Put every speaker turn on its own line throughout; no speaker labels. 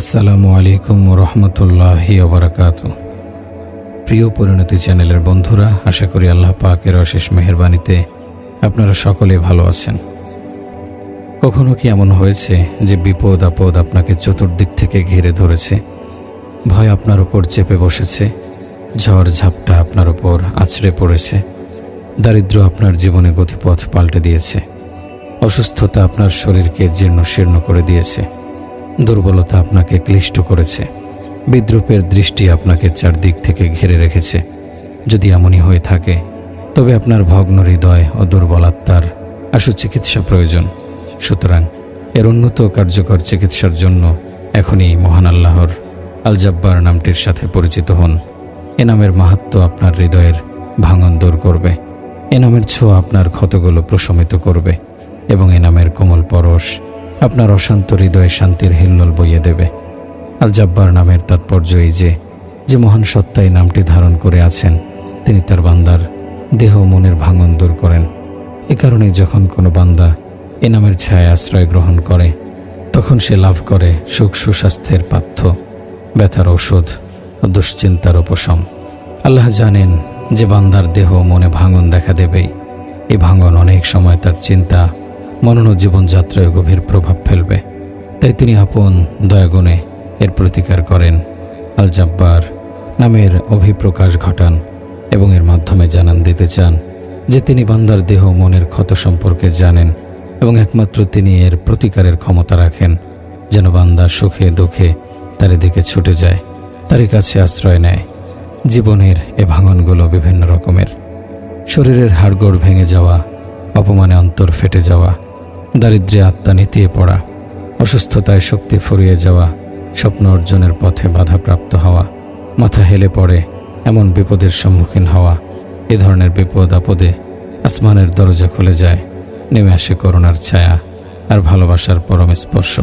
আসসালামু আলাইকুম রহমতুল্লাহি ওবারাকাতু। প্রিয় পরিণতি চ্যানেলের বন্ধুরা, আশা করি আল্লাহ পাকের অশেষ মেহেরবানিতে আপনারা সকলে ভালো আছেন। কখনো কি এমন হয়েছে যে বিপদ আপদ আপনাকে চতুর্দিক থেকে ঘিরে ধরেছে, ভয় আপনার উপর চেপে বসেছে, ঝড় ঝাপটা আপনার উপর আছড়ে পড়েছে, দারিদ্র্য আপনার জীবনে গতিপথ পাল্টে দিয়েছে, অসুস্থতা আপনার শরীরকে জীর্ণ শীর্ণ করে দিয়েছে, দুর্বলতা আপনাকে ক্লিষ্ট করেছে, বিদ্রূপের দৃষ্টি আপনাকে চারদিক থেকে ঘিরে রেখেছে? যদি এমনই হয়ে থাকে, তবে আপনার ভগ্ন হৃদয় ও দুর্বল আত্মার আশু চিকিৎসা প্রয়োজন। সুতরাং এর উন্নত কার্যকর চিকিৎসার জন্য এখনই মহান আল্লাহর আল জাব্বার নামটির সাথে পরিচিত হন। এ নামের মাহাত্ম্য আপনার হৃদয়ের ভাঙন দূর করবে, এ নামের ছোঁয়া আপনার ক্ষতগুলো প্রশমিত করবে এবং এ নামের কোমল পরশ আপনার অশান্ত হৃদয়ে শান্তির হিল্লোল বইয়ে দেবে। আল জাব্বার নামের তাৎপর্য এই যে মহান সত্তা এই নামটি ধারণ করে আছেন, তিনি তার বান্দার দেহ ও মনের ভাঙন দূর করেন। এ কারণে যখন কোনো বান্দা এ নামের ছায়া আশ্রয় গ্রহণ করে, তখন সে লাভ করে সুখ সুস্বাস্থ্যের পাথ্য, ব্যথার ঔষধ ও দুশ্চিন্তার উপশম। আল্লাহ জানেন যে বান্দার দেহ ও মনে ভাঙন দেখা দেবেই। এই ভাঙন অনেক সময় তার চিন্তা, মনন ও জীবনযাত্রায় গভীর প্রভাব ফেলবে। তাই তিনি আপন দয়াগুণে এর প্রতিকার করেন। আল জাব্বার নামের অভিপ্রকাশ ঘটান এবং এর মাধ্যমে জানান দিতে চান যে তিনি বান্দার দেহ মনের ক্ষত সম্পর্কে জানেন এবং একমাত্র তিনি এর প্রতিকারের ক্ষমতা রাখেন, যেন বান্দা সুখে দুঃখে তার দিকে ছুটে যায়, তারই কাছে আশ্রয় নেয়। জীবনের এ ভাঙনগুলো বিভিন্ন রকমের। শরীরের হাড়গোড় ভেঙে যাওয়া, অপমানে অন্তর ফেটে যাওয়া, দারিদ্র্যে আত্মা নিতিয়ে পড়া, অসুস্থতায় শক্তি ফুরিয়ে যাওয়া, স্বপ্ন অর্জনের পথে বাধাপ্রাপ্ত হওয়া, মাথা হেলে পড়ে এমন বিপদের সম্মুখীন হওয়া। এ ধরনের বিপদ আপদে আসমানের দরজা খুলে যায়, নেমে আসে করুণার ছায়া আর ভালোবাসার পরম স্পর্শ।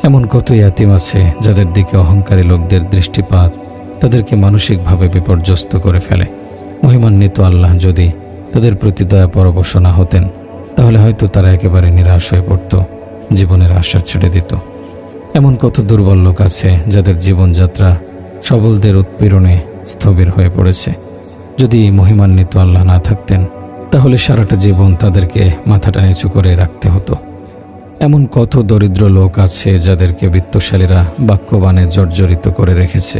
এমন কত ইয়াতিম আছে যাদের দিকে অহংকারী লোকদের দৃষ্টিপাত তাদেরকে মানসিকভাবে বিপর্যস্ত করে ফেলে। মহিমান্বিত আল্লাহ যদি তাদের প্রতি দয়া পরবশ না হতেন, তাহলে হয়তো তারা একেবারে নিরাশ হয়ে পড়ত, জীবনের আশা ছেড়ে দিত। এমন কত দুর্বল লোক আছে যাদের জীবনযাত্রা সবলদের উৎপীড়নে স্থবির হয়ে পড়েছে। যদি মহিমান্বিত আল্লাহ না থাকতেন, তাহলে সারাটা জীবন তাদেরকে মাথাটা নিচু করে রাখতে হতো। এমন কত দরিদ্র লোক আছে যাদেরকে বিত্তশালীরা বাক্যবাণে জর্জরিত করে রেখেছে।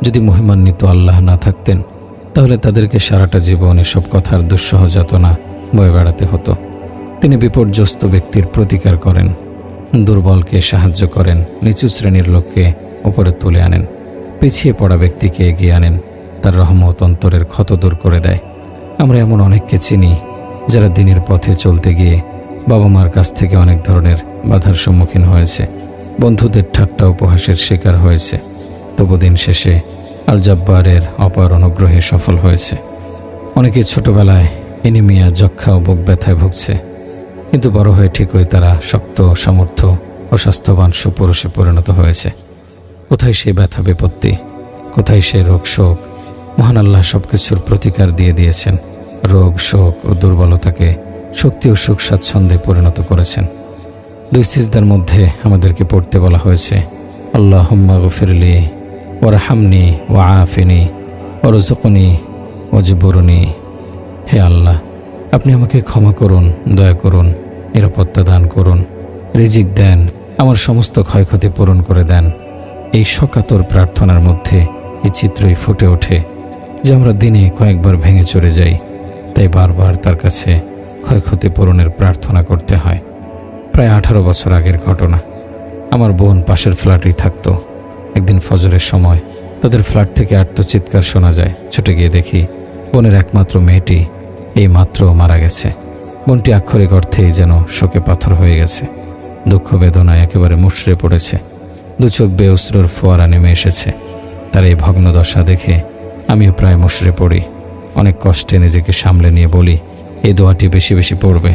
যদি মহিমান্বিত আল্লাহ না থাকতেন, তাহলে তাদেরকে সারাটা জীবন এসব কথার দুঃসহ যাতনা বয়ে বেড়াতে হতো। তিনি বিপর্যস্ত ব্যক্তির প্রতিকার করেন, দুর্বলকে সাহায্য করেন, নিচু শ্রেণীর লোককে উপরে তুলে আনেন, পিছিয়ে পড়া ব্যক্তিকে এগিয়ে আনেন, তার রহমত অন্তরের ক্ষত দূর করে দেয়। আমরা এমন অনেককে চিনি যারা দিনের পথে চলতে গিয়ে বাবা মার কাছ থেকে অনেক ধরনের বাধার সম্মুখীন হয়েছে, বন্ধুদের ঠাট্টা উপহাসের শিকার হয়েছে, তবু দিন শেষে আল জাব্বারের অপার অনুগ্রহে সফল হয়েছে। অনেকে ছোটবেলায় এনিমিয়া, যক্ষা ও বুক ব্যথায় ভুগছে, কিন্তু বড় হয়ে ঠিকই তারা শক্ত, সামর্থ্য ও স্বাস্থ্যবান সুপুরুষে পরিণত হয়েছে। কোথায় সে ব্যথা বিপত্তি, কোথায় সে রোগ শোক? মহান আল্লাহ সবকিছুর প্রতিকার দিয়ে দিয়েছেন। রোগ শোক ও দুর্বলতাকে শক্তি ও সুখ স্বাচ্ছন্দ্যে পরিণত করেছেন। 2 সিজদার মধ্যে আমাদেরকে পড়তে বলা হয়েছে, আল্লাহুম্মা গফিরলি ওয়ারহামনি ওয়াআফিনি ওয়ারযুকনি ওয়াজবুরনি। হে আল্লাহ, আপনি আমাকে ক্ষমা করুন, দয়া করুন, নিরাপত্তা দান করুন, রিজিক দেন, আমার সমস্ত ক্ষয়ক্ষতি পূরণ করে দেন। এই শোকাতুর প্রার্থনার মধ্যে এই চিত্রই ফুটে ওঠে যে আমরা দিনে কয়েকবার ভেঙে চড়ে যাই, তাই বারবার তার কাছে ক্ষয়ক্ষতি পূরণের প্রার্থনা করতে হয়। প্রায় 18 বছর আগের ঘটনা। আমার বোন পাশের ফ্ল্যাটেই থাকতো। একদিন ফজরের সময় তাদের ফ্ল্যাট থেকে আর্তচিৎকার শোনা যায়। ছুটে গিয়ে দেখি বোনের একমাত্র মেয়েটি এই মাত্র মারা গেছে। বোনটি আক্ষরিক অর্থেই যেন শোকে পাথর হয়ে গেছে, দুঃখ বেদনায় একেবারে মুষড়ে পড়েছে। 2 চোখ বেয়ে অশ্রুর ফোয়ারা নেমে এসেছে। তার এই ভগ্ন দশা দেখে আমিও প্রায় মুষড়ে পড়ি। অনেক কষ্টে নিজেকে সামলে নিয়ে বলি, এই দোয়াটি বেশি বেশি পড়বে,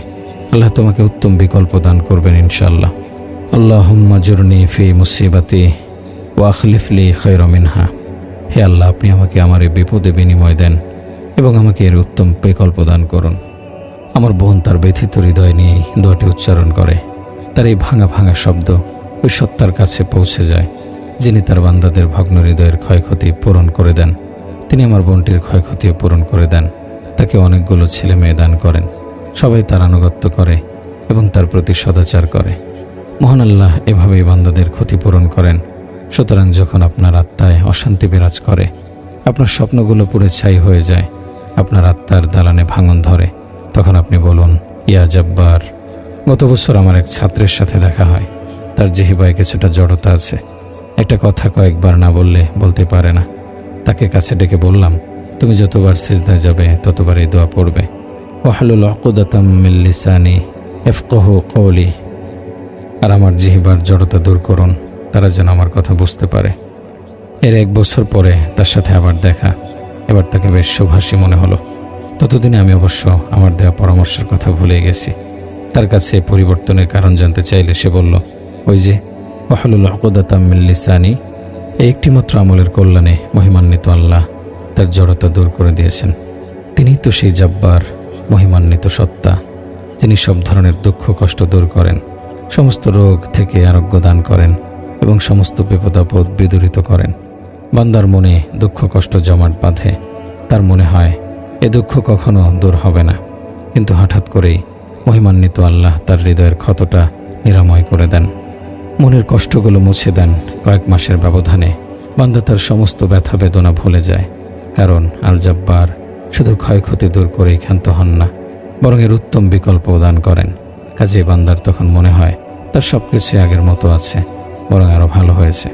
আল্লাহ তোমাকে উত্তম বিকল্প দান করবেন ইনশাআল্লাহ। আল্লাহুম্মা জুরনি ফি মুসিবাতি ওয়া আখলিফলি খায়রা মিনহা। হে আল্লাহ, আপনি আমাকে আমার এই বিপদে বিনিময় দেন এবং আমাকে এর উত্তম বিকল্প দান করুন। আমার বোন তার ব্যথিত হৃদয় নিয়ে দোয়াটি উচ্চারণ করে। তার এই ভাঙা ভাঙা শব্দ ওই সত্তার কাছে পৌঁছে যায়, যিনি তার বান্দাদের ভগ্ন হৃদয়ের ক্ষয়ক্ষতি পূরণ করে দেন। তিনি আমার বোনটির ক্ষয়ক্ষতিও পূরণ করে দেন। তাকে অনেকগুলো ছেলে মেয়ে দান করেন। সবাই তার আনুগত্য করে এবং তার প্রতি সদাচার করে। মহান আল্লাহ এভাবেই বান্দাদের ক্ষতিপূরণ করেন। সুতরাং যখন আপনার আত্মায় অশান্তি বিরাজ করে, আপনার স্বপ্নগুলো পুড়ে ছাই হয়ে যায়, আপনার আত্মার দালানে ভাঙন ধরে, তখন আপনি বলুন, ইয়া জব্বার। গত বছর আমার এক ছাত্রের সাথে দেখা হয়। তার জিহ্বায় কিছুটা জড়তা আছে। একটা কথা কয়েকবার না বললে বলতে পারে না। তাকে কাছে ডেকে বললাম, তুমি যতবার সিজদায় যাবে ততবার এই দোয়া পড়বে, ওয়াহলুল উকদাতাম মিন লিসানি ইয়াফকাহু কওলি। আর আমার জিহ্বার জড়তা দূর করুন, তারা যেন আমার কথা বুঝতে পারে। এর 1 বছর পরে তার সাথে আবার দেখা। এবার তাকে বেশ সুভাষী মনে হলো। ততদিনে আমি অবশ্য আমার দেওয়া পরামর্শের কথা ভুলে গেছি। তার কাছে পরিবর্তনের কারণ জানতে চাইলে সে বলল, ওই যে ওয়াহলুল উকদাতাম মিন লিসানি, এই একটিমাত্র আমলের কল্যাণে মহিমান্বিত আল্লাহ তার জড়তা দূর করে দিয়েছেন। তিনিই তো সেই জব্বার, মহিমান্বিত সত্তা, যিনি সব ধরনের দুঃখ কষ্ট দূর করেন, সমস্ত রোগ থেকে আরোগ্য দান করেন এবং সমস্ত বিপদাপদ বিদূরিত করেন। বান্দার মনে দুঃখ কষ্ট জমাট বাঁধে। তার মনে হয় এ দুঃখ কখনো দূর হবে না, কিন্তু হঠাৎ করেই মহিমান্বিত আল্লাহ তার হৃদয়ের ক্ষতটা নিরাময় করে দেন। মনের কষ্টগুলো মুছে দেন। কয়েক মাসের ব্যবধানে বান্দা তার সমস্ত ব্যথা বেদনা ভুলে যায়। কারণ আল জব্বার শুধু ক্ষয়ক্ষতি দূর করেই ক্ষান্ত হন না, বরং এর উত্তম বিকল্প দান করেন। কাজে বান্দার তখন মনে হয় তার সব কিছু আগের মতো আছে, বরং আরও ভালো হয়েছে।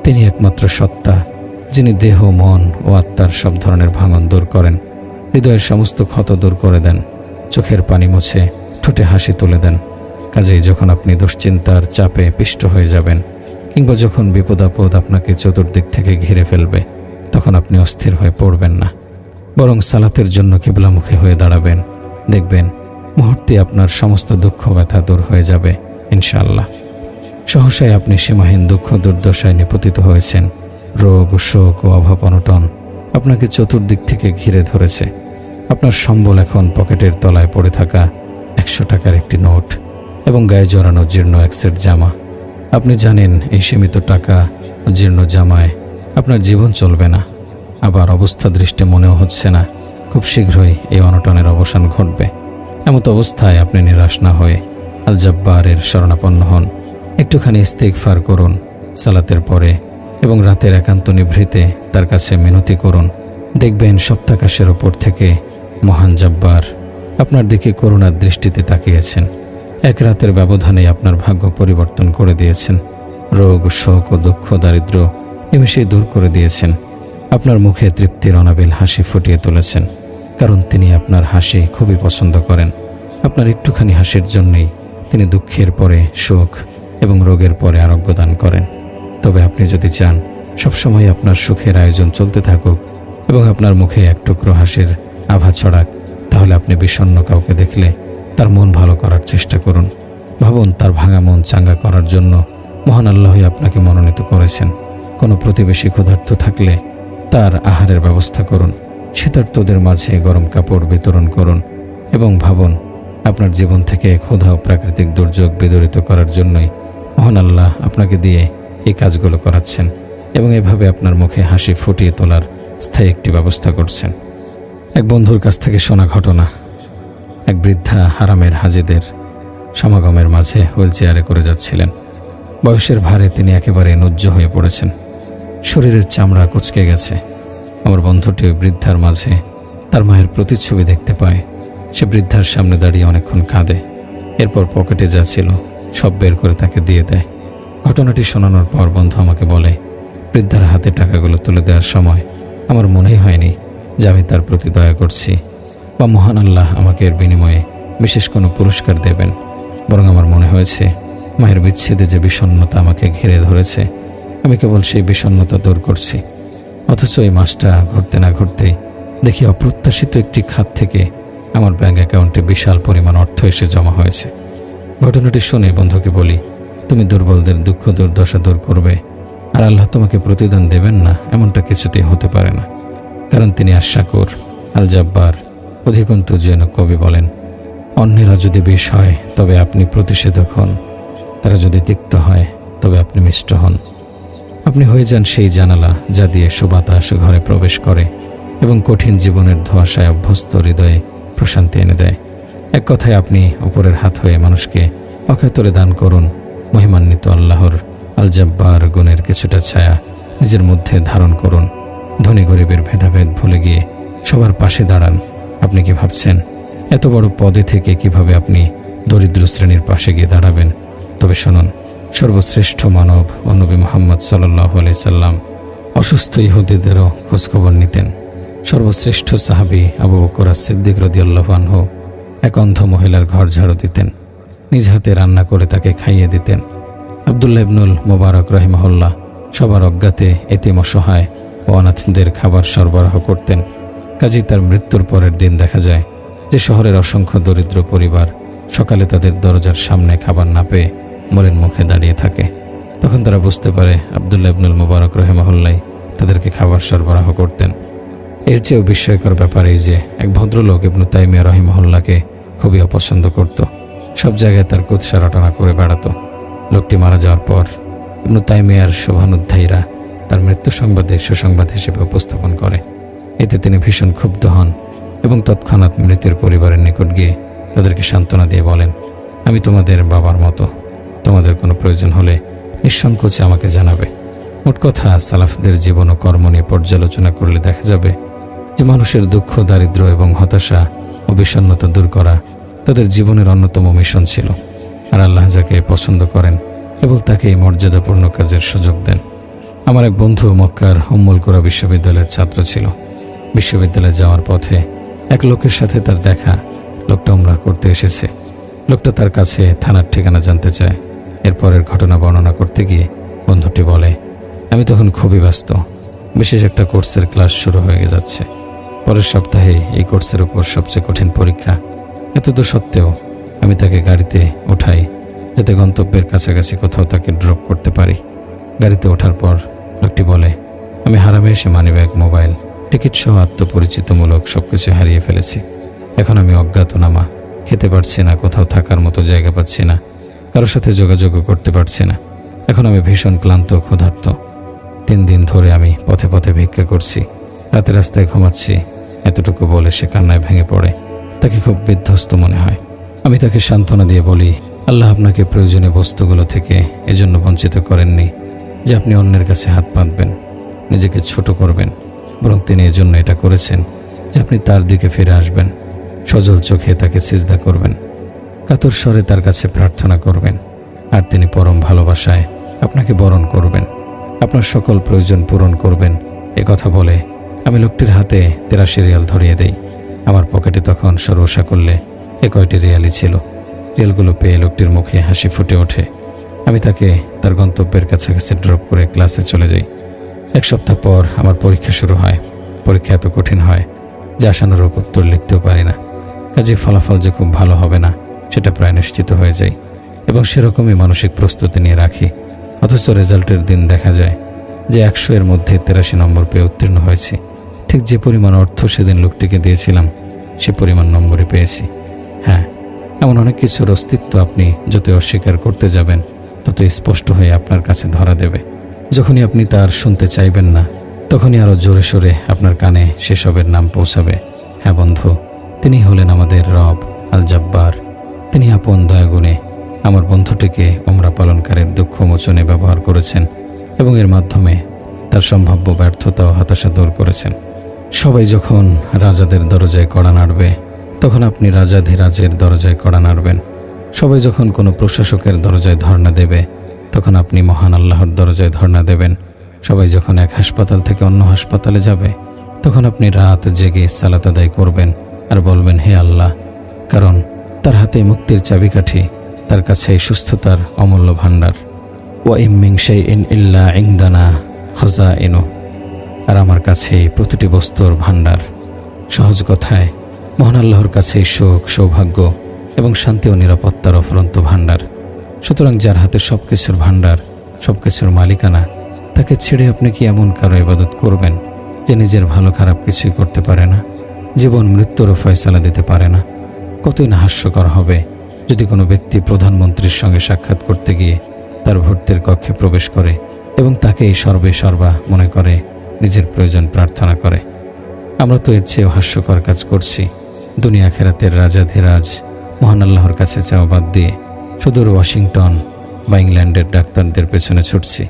তিনি একমাত্র সত্তা, যিনি দেহ, মন ও আত্মার সব ধরনের ভাঙন দূর করেন, হৃদয়ের সমস্ত ক্ষত দূর করে দেন, চোখের পানি মুছে ঠোঁটে হাসি তুলে দেন। কাজেই যখন আপনি দুশ্চিন্তার চাপে পিষ্ট হয়ে যাবেন, কিংবা যখন বিপদাপদ আপনাকে চতুর্দিক থেকে ঘিরে ফেলবে, তখন আপনি অস্থির হয়ে পড়বেন না, বরং সালাতের জন্য কিবলামুখী হয়ে দাঁড়াবেন। দেখবেন মুহূর্তে আপনার সমস্ত দুঃখ ব্যথা দূর হয়ে যাবে ইনশাআল্লাহ। সহসায় আপনি সীমাহীন দুঃখ দুর্দশায় নিপতিত হয়েছেন। রোগ, শোক ও অভাব অনটন আপনাকে চতুর্দিক থেকে ঘিরে ধরেছে। আপনার সম্বল এখন পকেটের তলায় পড়ে থাকা 100 টাকার একটি নোট এবং গায়ে জড়ানো জীর্ণ এক সেট জামা। আপনি জানেন এই সীমিত টাকা ও জীর্ণ জামায় আপনার জীবন চলবে না। আবার অবস্থা দৃষ্টে মনেও হচ্ছে না খুব শীঘ্রই এই অনটনের অবসান ঘটবে। এমত অবস্থায় আপনি নিরাশ না হয়ে আল জব্বারের শরণাপন্ন হন। একটুখানি ইস্তিগফার করুন সালাতের পরে এবং রাতের একান্ত নিভৃতে তার কাছে মিনতি করুন। দেখবেন সপ্তাকাশের ওপর থেকে মহান জব্বার আপনার দিকে করুণার দৃষ্টিতে তাকিয়েছেন। এক রাতের ব্যবধানে আপনার ভাগ্য পরিবর্তন করে দিয়েছেন। রোগ, শোক ও দুঃখ দারিদ্র্য নিমেষেই দূর করে দিয়েছেন। আপনার মুখে তৃপ্তির অনাবিল হাসি ফুটিয়ে তুলেছেন, কারণ তিনি আপনার হাসি খুবই পছন্দ করেন। আপনার একটুখানি হাসির জন্যই তিনি দুঃখের পরে সুখ এবং রোগের পরে আরোগ্য দান করেন। তবে আপনি যদি চান সবসময় আপনার সুখের আয়োজন চলতে থাকুক এবং আপনার মুখে এক টুকরো হাসির আভা ছড়াক, তাহলে আপনি বিষণ্ণ কাউকে দেখলে তার মন ভালো করার চেষ্টা করুন। ভাবুন, তার ভাঙা মন চাঙ্গা করার জন্য মহান আল্লাহই আপনাকে মনোনীত করেছেন। কোনো প্রতিবেশী ক্ষুধার্ত থাকলে তার আহারের ব্যবস্থা করুন। শীতার্তদের মাঝে গরম কাপড় বিতরণ করুন এবং ভাবুন, আপনার জীবন থেকে ক্ষুধা ও প্রাকৃতিক দুর্যোগ বিদরিত করার জন্যই মহান আল্লাহ আপনাকে দিয়ে এই কাজগুলো করাচ্ছেন এবং এভাবে আপনার মুখে হাসি ফুটিয়ে তোলার স্থায়ী একটি ব্যবস্থা করছেন। এক বন্ধুর কাছ থেকে শোনা ঘটনা। এক বৃদ্ধা হারামের হাজিদের সমাগমের মাঝে হুইলচেয়ারে করে যাচ্ছিলেন। বয়সের ভারে তিনি একেবারে নুজ্জ হয়ে পড়েছেন। শরীরের চামড়া কুঁচকে গেছে। আমার বন্ধুটি ওই বৃদ্ধার মাঝে তার মায়ের প্রতিচ্ছবি দেখতে পায়। সে বৃদ্ধার সামনে দাঁড়িয়ে অনেকক্ষণ কাঁদে। এরপর পকেটে যা ছিল সব বের করে তাকে দিয়ে দেয়। ঘটনাটি শোনানোর পর বন্ধু আমাকে বলে, বৃদ্ধার হাতে টাকাগুলো তুলে দেওয়ার সময় আমার মনেই হয়নি যে আমি তার প্রতি দয়া করছি বা মহান আল্লাহ আমাকে এর বিনিময়ে বিশেষ কোনো পুরস্কার দেবেন। বরং আমার মনে হয়েছে মায়ের বিচ্ছেদে যে বিষণ্ণতা আমাকে ঘিরে ধরেছে, আমি কেবল সেই বিষণ্ণতা দূর করছি। অথচ এই মাসটা ঘুরতে না ঘুরতেই দেখি অপ্রত্যাশিত একটি খাত থেকে আমার ব্যাঙ্ক অ্যাকাউন্টে বিশাল পরিমাণ অর্থ এসে জমা হয়েছে। ঘটনাটি শুনে বন্ধুকে বলি, তুমি দুর্বলদের দুঃখ দুর্দশা দূর করবে আর আল্লাহ তোমাকে প্রতিদান দেবেন না, এমনটা কিছুতেই হতে পারে না। কারণ তিনি আশ-শাকুর, আল জব্বার। অধিকন্তু যেন কবি বলেন, অন্যেরা যদি বিষ হয় তবে আপনি প্রতিষেধক হন, তারা যদি তিক্ত হয় তবে আপনি মিষ্ট হন। আপনি হয়ে যান সেই জানালা যা দিয়ে সুবাতাস ঘরে প্রবেশ করে এবং কঠিন জীবনের ধোঁয়াশায় অভ্যস্ত হৃদয়ে প্রশান্তি এনে দেয়। এক কথায় আপনি উপরের হাত হয়ে মানুষকে অকাতরে দান করুন। মহিমান্বিত আল্লাহর আল জব্বার গুণের কিছুটা ছায়া নিজের মধ্যে ধারণ করুন। ধনী গরিবের ভেদাভেদ ভুলে গিয়ে সবার পাশে দাঁড়ান। আপনি কি ভাবছেন এত বড় পদে থেকে কিভাবে আপনি দরিদ্র শ্রেণীর পাশে গিয়ে দাঁড়াবেন? তবে শুনুন, সর্বশ্রেষ্ঠ মানব ও নবী মুহাম্মদ সাল্লাল্লাহু আলাইহি সাল্লাম অসুস্থ ইহুদিদেরও খোঁজখবর নিতেন। সর্বশ্রেষ্ঠ সাহাবী আবু বকর সিদ্দিক রাদিয়াল্লাহু আনহু এক অন্ধ মহিলার ঘর ঝাড়ু দিতেন, নিজ হাতে রান্না করে তাকে খাইয়ে দিতেন। আব্দুল্লাহ ইবনুল মুবারক রাহিমাহুল্লাহ সবার অজ্ঞাতে এতিম অসহায় ও অনাথদের খাবার সরবরাহ করতেন। কাজেই তার মৃত্যুর পরের দিন দেখা যায় যে শহরের অসংখ্য দরিদ্র পরিবার সকালে তাদের দরজার সামনে খাবার না পেয়ে মরের মুখে দাঁড়িয়ে থাকে। তখন তারা বুঝতে পারে আব্দুল্লাহ ইবনুল মুবারক রাহিমাহুল্লাহ তাদেরকে খাবার সরবরাহ করতেন। এর চেয়েও বিস্ময়কর ব্যাপার এই যে এক ভদ্রলোক ইবনু তাইমিয়া রাহিমাহুল্লাহকে খুবই অপছন্দ করত। সব জায়গায় তার কুৎসা রটনা করে বেড়াতো। লোকটি মারা যাওয়ার পর ইবনু তাইমিয়ার শুভানুধ্যায়ীরা তার মৃত্যু সংবাদে সুসংবাদ হিসেবে উপস্থাপন করে। এতে তিনি ভীষণ ক্ষুব্ধ হন এবং তৎক্ষণাৎ মৃতের পরিবারের নিকট গিয়ে তাদেরকে সান্ত্বনা দিয়ে বলেন, আমি তোমাদের বাবার মতো, তোমাদের কোনো প্রয়োজন হলে নিঃসংকোচে আমাকে জানাবে। মোট কথা, সালাফদের জীবন ও কর্ম নিয়ে পর্যালোচনা করলে দেখা যাবে যে মানুষের দুঃখ, দারিদ্র্য এবং হতাশা ও বিষণ্ণতা দূর করা তাদের জীবনের অন্যতম মিশন ছিল। আর আল্লাহ যাকে পছন্দ করেন কেবল তাকেই মর্যাদাপূর্ণ কাজের সুযোগ দেন। আমার এক বন্ধু মক্কার উম্মুল কুরা বিশ্ববিদ্যালয়ের ছাত্র ছিল। বিশ্ববিদ্যালয়ে যাওয়ার পথে এক লোকের সাথে তার দেখা। লোকটা উমরাহ করতে এসেছে। লোকটা তার কাছে থানার ঠিকানা জানতে চায়। এরপরের ঘটনা বর্ণনা করতে গিয়ে বন্ধুটি বলে, আমি তখন খুবই ব্যস্ত, বিশেষ একটা কোর্সের ক্লাস শুরু হয়ে যাচ্ছে। পরের সপ্তাহে এই কোর্সের উপর সবচেয়ে কঠিন পরীক্ষা। এতদ সত্ত্বেও আমি তাকে গাড়িতে উঠাই যাতে গন্তব্যের কাছাকাছি কোথাও তাকে ড্রপ করতে পারি। গাড়িতে ওঠার পর লোকটি বলে, আমি হারামে এসে মানিব্যাগ, মোবাইল, টিকিট সহ আত্মপরিচিতমূলক সবকিছু হারিয়ে ফেলেছি। এখন আমি অজ্ঞাতনামা, খেতে পারছি না, কোথাও থাকার মতো জায়গা পাচ্ছি না, কারোর সাথে যোগাযোগও করতে পারছি না। এখন আমি ভীষণ ক্লান্ত, ক্ষুধার্ত। 3 দিন ধরে আমি পথে পথে ভিক্ষা করছি, রাতে রাস্তায় ঘুমাচ্ছি। এতটুকু বলে সে কান্নায় ভেঙে পড়ে। তাকে খুব বিধ্বস্ত মনে হয়। আমি তাকে সান্ত্বনা দিয়ে বলি, আল্লাহ আপনাকে প্রয়োজনীয় বস্তুগুলো থেকে এজন্য বঞ্চিত করেননি যে আপনি অন্যের কাছে হাত পাতবেন, নিজেকে ছোট করবেন, বরং তিনি এজন্য এটা করেছেন যে আপনি তার দিকে ফিরে আসবেন, সজল চোখে তাকে সিজদা করবেন, কাতর স্বরে তার কাছে প্রার্থনা করবেন, আর তিনি পরম ভালোবাসায় আপনাকে বরণ করবেন, আপনার সকল প্রয়োজন পূরণ করবেন। এ কথা বলে আমি লোকটির হাতে 83 রিয়াল ধরিয়ে দেই। আমার পকেটে তখন সর্বসাকল্যে 1 রিয়ালই ছিল। রিয়ালগুলো পেয়ে লোকটির মুখে হাসি ফুটে ওঠে। আমি তাকে তার গন্তব্যের কাছাকাছি ড্রপ করে ক্লাসে চলে যাই। 1 সপ্তাহ পর আমার পরীক্ষা শুরু হয়। পরীক্ষা এত কঠিন হয় যে আশানুরূপ উত্তর লিখতেও পারি না। কাজে ফলাফল যে খুব ভালো হবে না সেটা প্রায় নিশ্চিত হয়ে যায় এবং সেরকমই মানসিক প্রস্তুতি নিয়ে রাখি। অথচ রেজাল্টের দিন দেখা যায় যে 100 এর মধ্যে 83 নম্বর পেয়ে উত্তীর্ণ হয়েছি। ঠিক যে পরিমাণ অর্থ সেদিন লোকটিকে দিয়েছিলাম সে পরিমাণ নম্বরই পেয়েছি। হ্যাঁ, এমন অনেক কিছুর অস্তিত্ব আপনি যতই অস্বীকার করতে যাবেন ততই স্পষ্ট হয়ে আপনার কাছে ধরা দেবে। যখনই আপনি তার শুনতে চাইবেন না তখনই আরও জোরে সোরে আপনার কানে সেসবের নাম পৌঁছাবে। হ্যাঁ বন্ধু, তিনি হলেন আমাদের রব আল জব্বার। তিনি আপন দয়াগুণে আমার বন্ধুটিকে উমরা পালনকারীর দুঃখ মোচনে ব্যবহার করেছেন এবং এর মাধ্যমে তার সম্ভাব্য ব্যর্থতা ও হতাশা দূর করেছেন। সবাই যখন রাজাদের দরজায় কড়া নাড়বে তখন আপনি রাজাধিরাজের দরজায় কড়া নাড়বেন। সবাই যখন কোনো প্রশাসকের দরজায় ধর্ণা দেবে তখন আপনি মহান আল্লাহর দরজায় ধর্ণা দেবেন। সবাই যখন এক হাসপাতাল থেকে অন্য হাসপাতালে যাবে তখন আপনি রাত জেগে সালাত আদায় করবেন আর বলবেন, হে আল্লাহ, কারণ তার হাতে মুক্তির চাবিকাঠি, তার কাছে সুস্থতার অমূল্য ভাণ্ডার। ওয়া ইম মিন শাইইন ইল্লা ইনদানা খাযাইনু, আর আমার কাছেই প্রতিটি বস্তুর ভাণ্ডার। সহজ কথায় মহান আল্লাহর কাছেই সুখ, সৌভাগ্য এবং শান্তি ও নিরাপত্তার অফুরন্ত ভাণ্ডার। সুতরাং যার হাতে সব কিছুর ভাণ্ডার, সব কিছুর মালিকানা, তাকে ছেড়ে আপনি কি এমন কারো ইবাদত করবেন যে নিজের ভালো খারাপ কিছুই করতে পারে না, জীবন মৃত্যুরও ফয়সালা দিতে পারে না? কতই না হাস্যকর হবে যদি কোনো ব্যক্তি প্রধানমন্ত্রীর সঙ্গে সাক্ষাৎ করতে গিয়ে তার ভর্তির কক্ষে প্রবেশ করে এবং তাকেই সর্বে সর্বা মনে করে নিজের প্রয়োজন প্রার্থনা করে। আমরা তো এর চেয়েও হাস্যকর কাজ করছি। দুনিয়া আখিরাতের রাজাধিরাজ মহান আল্লাহর কাছে চাওয়া বাদ দিয়ে সুদূর ওয়াশিংটন বা ইংল্যান্ডের ডাক্তারদের পেছনে ছুটছি।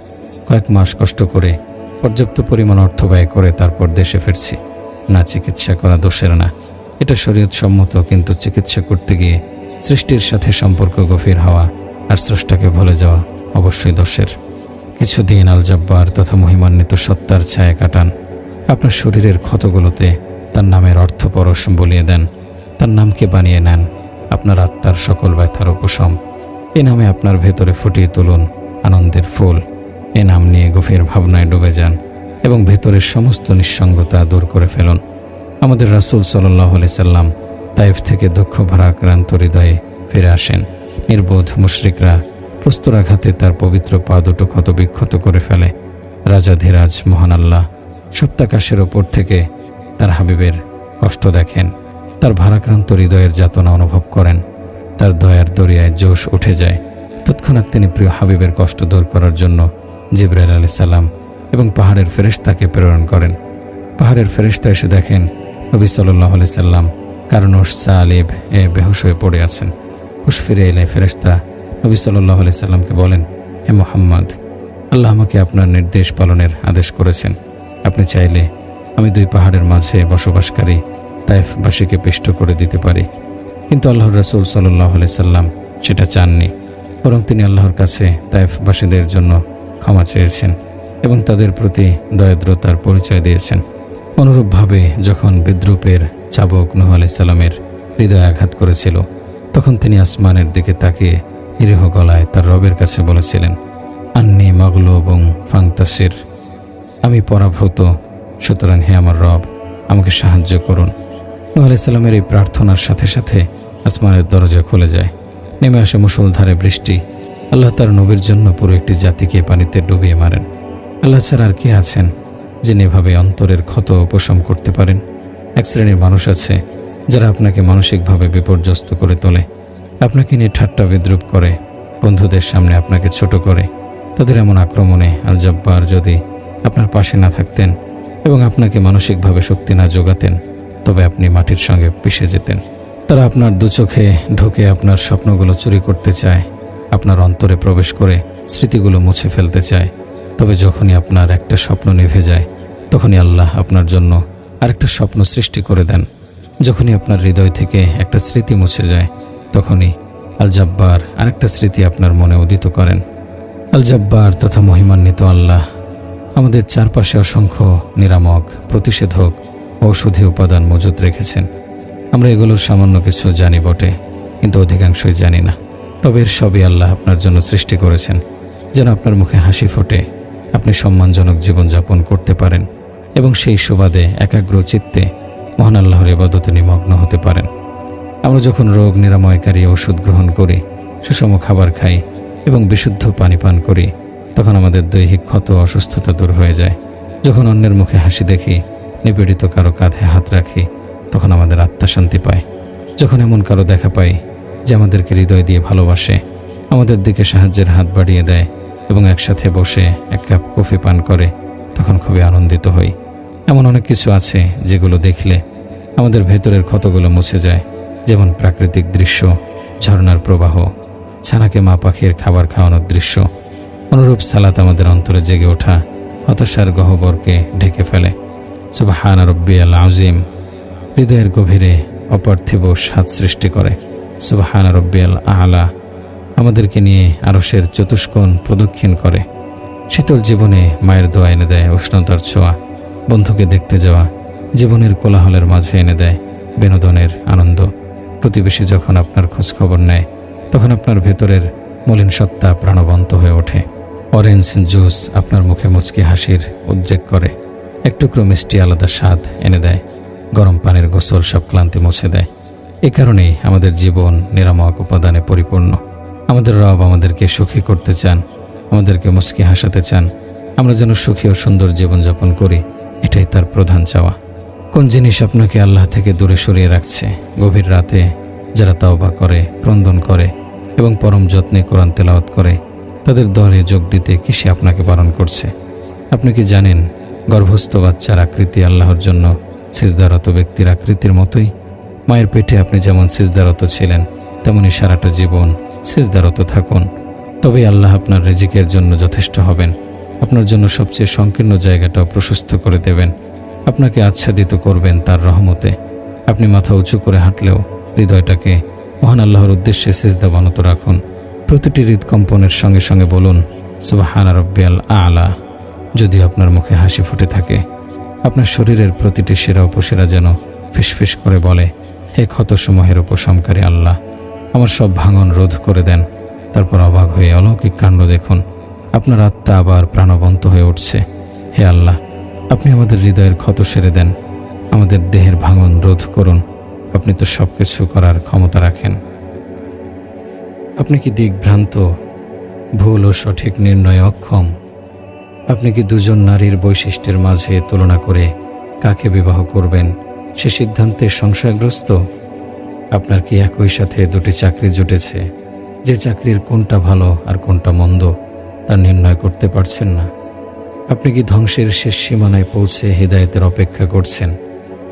কয়েক মাস কষ্ট করে পর্যাপ্ত পরিমাণ অর্থ ব্যয় করে তারপর দেশে ফিরছি। না, চিকিৎসা করা দোষের না, এটা শরীয়ত সম্মত, কিন্তু চিকিৎসা করতে গিয়ে সৃষ্টির সাথে সম্পর্ক গভীর হওয়া আর স্রষ্টাকে ভুলে যাওয়া অবশ্যই দোষের। কিছুদিন আল জব্বার তথা মহিমান্বিত সত্তার ছায়া কাটান। আপনার শরীরের ক্ষতগুলোতে তার নামের অর্থ পরশ বলিয়ে দেন। তার নামকে বানিয়ে নেন আপনার আত্মার সকল ব্যথার উপশম। এ নামে আপনার ভেতরে ফুটিয়ে তুলুন আনন্দের ফুল। এ নাম নিয়ে গভীর ভাবনায় ডুবে যান এবং ভেতরের সমস্ত নিঃসঙ্গতা দূর করে ফেলুন। আমাদের রাসূল সাল্লাল্লাহু আলাইহি সাল্লাম তায়েফ থেকে দুঃখ ভারাক্রান্ত হৃদয়ে ফিরে আসেন। নির্বোধ মুশরিকরা প্রস্তরাঘাতে তার পবিত্র পা দুটো ক্ষত বিক্ষত করে ফেলে। রাজাধিরাজ মহান আল্লাহ সপ্তাকাশের ওপর থেকে তার হাবিবের কষ্ট দেখেন, তার ভারাক্রান্ত হৃদয়ের যাতনা অনুভব করেন। তার দয়ার দরিয়ায় জোশ উঠে যায়। তৎক্ষণাৎ তিনি প্রিয় হাবিবের কষ্ট দূর করার জন্য জিবরাইল আলাইহিস সালাম এবং পাহাড়ের ফেরেশতাকে প্রেরণ করেন। পাহাড়ের ফেরেশতা এসে দেখেন নবী সাল্লাল্লাহু আলাইহি সাল্লাম কারনুশ সালিব বেহুশ হয়ে পড়ে আছেন। হুশ ফিরে এলে ফেরেশতা নবী সাল্লাল্লাহু আলাইহি সাল্লামকে বলেন, হে মুহাম্মদ, আল্লাহ আমাকে আপনার নির্দেশ পালনের আদেশ করেছেন। আপনি চাইলে আমি দুই পাহাড়ের মাঝে বসবাসকারী তায়েফবাসীকে পিষ্ট করে দিতে পারি। কিন্তু আল্লাহর রাসূল সাল্লাল্লাহু আলাইহি সাল্লাম সেটা চাননি। বরং তিনি আল্লাহর কাছে তায়েফবাসীদের জন্য ক্ষমা চেয়েছেন এবং তাদের প্রতি দয়াদ্রতার পরিচয় দিয়েছেন। অনুরূপভাবে যখন বিদ্রূপের চাবুক নূহ আলাইহিস সালামের হৃদয়ে আঘাত করেছিল, তখন তিনি আসমানের দিকে তাকিয়ে নিরীহ গলায় তার রবের কাছে বলেছিলেন, আন্নী মাগলুবুন ফান্তাসির, আমি পরাভূত, সুতরাং হে আমার রব, আমাকে সাহায্য করুন। নূহ আলাইহিস সালামের এই প্রার্থনার সাথে সাথে আসমানের দরজা খুলে যায়। নেমে আসে মুষলধারে বৃষ্টি। আল্লাহ তার নবীর জন্য পুরো একটি জাতিকে পানিতে ডুবিয়ে মারেন। আল্লাহ ছাড়া আর কে আছেন যিনি এভাবে অন্তরের ক্ষত উপশম করতে পারেন? এক শ্রেণীর মানুষ আছে যারা আপনাকে মানসিকভাবে বিপর্যস্ত করে তোলে, আপনাকে নিয়ে ঠাট্টা বিদ্রূপ করে, বন্ধুদের সামনে আপনাকে ছোট করে। তাদের এমন আক্রমণে আল জব্বার যদি আপনার পাশে না থাকতেন এবং আপনাকে মানসিকভাবে শক্তি না যোগাতেন, তবে আপনি মাটির সঙ্গে পিষে যেতেন। তারা আপনার দুচোখে ঢুকে আপনার স্বপ্নগুলো চুরি করতে চায়, আপনার অন্তরে প্রবেশ করে স্মৃতিগুলো মুছে ফেলতে চায়। তবে যখনই আপনার একটা স্বপ্ন নিভে যায়, তখনই আল্লাহ আপনার জন্য আরেকটা স্বপ্ন সৃষ্টি করে দেন। যখনই আপনার হৃদয় থেকে একটা স্মৃতি মুছে যায়, তখনই আল জব্বার আরেকটা স্মৃতি আপনার মনে উদিত করেন। আল জব্বার তথা মহিমান্বিত আল্লাহ আমাদের চারপাশে অসংখ্য নিরামক, প্রতিষেধক, ঔষধি উপাদান মজুদ রেখেছেন। আমরা এগুলোর সামান্য কিছু জানি বটে, কিন্তু অধিকাংশই জানি না। তবে এর সবই আল্লাহ আপনার জন্য সৃষ্টি করেছেন যেন আপনার মুখে হাসি ফোটে, আপনি সম্মানজনক জীবনযাপন করতে পারেন এবং সেই সুবাদে একাগ্র চিত্তে মহান আল্লাহর ইবাদতে নিমগ্ন হতে পারেন। আমরা যখন রোগ নিরাময়কারী ওষুধ গ্রহণ করি, সুষম খাবার খাই এবং বিশুদ্ধ পানি পান করি, তখন আমাদের দৈহিক ক্ষত অসুস্থতা দূর হয়ে যায়। যখন অন্যের মুখে হাসি দেখি, নিপীড়িত কারো কাঁধে হাত রাখি, তখন আমাদের আত্মা শান্তি পায়। যখন এমন কারো দেখা পাই যে আমাদেরকে হৃদয় দিয়ে ভালোবাসে, আমাদের দিকে সাহায্যের হাত বাড়িয়ে দেয় এবং একসাথে বসে এক কাপ কফি পান করে, তখন খুবই আনন্দিত হই। এমন অনেক কিছু আছে যেগুলো দেখলে আমাদের ভেতরের ক্ষতগুলো মুছে যায়, যেমন প্রাকৃতিক দৃশ্য, ঝর্ণার প্রবাহ, ছানাকে মা পাখির খাবার খাওয়ানোর দৃশ্য। অনুরূপ সালাত আমাদের অন্তরে জেগে ওঠা হতাশার গহ্বরকে ঢেকে ফেলে। সুবহান রাব্বিয়াল আযীম হৃদয়ের গভীরে অপার্থিব স্বাদ সৃষ্টি করে। সুবহান রাব্বিয়াল আ'লা আমাদেরকে নিয়ে আরশের চতুষ্কোণ প্রদক্ষিণ করে। শীতল জীবনে মায়ের দোয়া এনে দেয় উষ্ণতার ছোঁয়া। বন্ধুকে দেখতে যাওয়া জীবনের কোলাহলের মাঝে এনে দেয় বিনোদনের আনন্দ। প্রতিবেশী যখন আপনার খোঁজ খবর নেয়, তখন আপনার ভেতরের মলিন সত্তা প্রাণবন্ত হয়ে ওঠে। অরেঞ্জ জুস আপনার মুখে মুচকি হাসির উদ্রেক করে। এক টুকরো মিষ্টি আলাদা স্বাদ এনে দেয়। গরম পানির গোসল সব ক্লান্তি মুছে দেয়। এ কারণেই আমাদের জীবন নিরামক উপাদানে পরিপূর্ণ। আমাদের রব আমাদেরকে সুখী করতে চান, আমাদেরকে মুচকি হাসাতে চান। আমরা যেন সুখী ও সুন্দর জীবনযাপন করি, এটাই তার প্রধান চাওয়া। কোন জিনিস আপনাকে আল্লাহ থেকে দূরে সরিয়ে রাখছে? গভীর রাতে যারা তাওবা করে, ক্রন্দন করে এবং পরম যত্নে কোরআন তেলাওয়াত করে, তাদের দলে যোগ দিতে কিসে আপনাকে বারণ করছে? আপনি কি জানেন গর্ভস্থ বাচ্চার আকৃতি আল্লাহর জন্য সিজদারত ব্যক্তির আকৃতির মতোই? মায়ের পেটে আপনি যেমন সিজদারত ছিলেন, তেমনি সারাটা জীবন সিজদারত থাকুন। তবেই আল্লাহ আপনার রিজিকের জন্য যথেষ্ট হবেন। আপনার জন্য সবচেয়ে সংকীর্ণ জায়গাটাও প্রশস্ত করে দেবেন। আপনাকে আচ্ছাদিত করবেন তার রহমতে। আপনি মাথা উঁচু করে হাঁটলেও হৃদয়টাকে মহান আল্লাহর উদ্দেশ্যে সিজদা বানত রাখুন। প্রতিটি হৃদকম্পনের সঙ্গে সঙ্গে বলুন সুবহান রাব্বিয়াল আ'লা। যদি আপনার মুখে হাসি ফুটে থাকে, আপনার শরীরের প্রতিটি সেরা উপসেরা যেন ফিসফিস করে বলে, হে ক্ষতসমূহের উপশমকারী আল্লাহ, আমার সব ভাঙন রোধ করে দেন। তারপর অবাক হয়ে অলৌকিক কাণ্ড দেখুন, আপনার আত্মা আবার প্রাণবন্ত হয়ে উঠছে। হে আল্লাহ, আপনি আমাদের হৃদয়ের ক্ষত সেরে দেন, আমাদের দেহের ভাঙন রোধ করুন। আপনি তো সব কিছু করার ক্ষমতা রাখেন। আপনি কি দিকভ্রান্ত, ভুল ও সঠিক নির্ণয়ে অক্ষম? আপনি কি দুজন নারীর বৈশিষ্ট্যের মাঝে তুলনা করে কাকে বিবাহ করবেন সে সিদ্ধান্তে সংশয়গ্রস্ত? আপনার কি একই সাথে দুটি চাকরি জুটেছে, যে চাকরির কোনটা ভালো আর কোনটা মন্দ তা নির্ণয় করতে পারছেন না? আপনি কি ধ্বংসের শেষ সীমানায় পৌঁছে হিদায়েতের অপেক্ষা করছেন?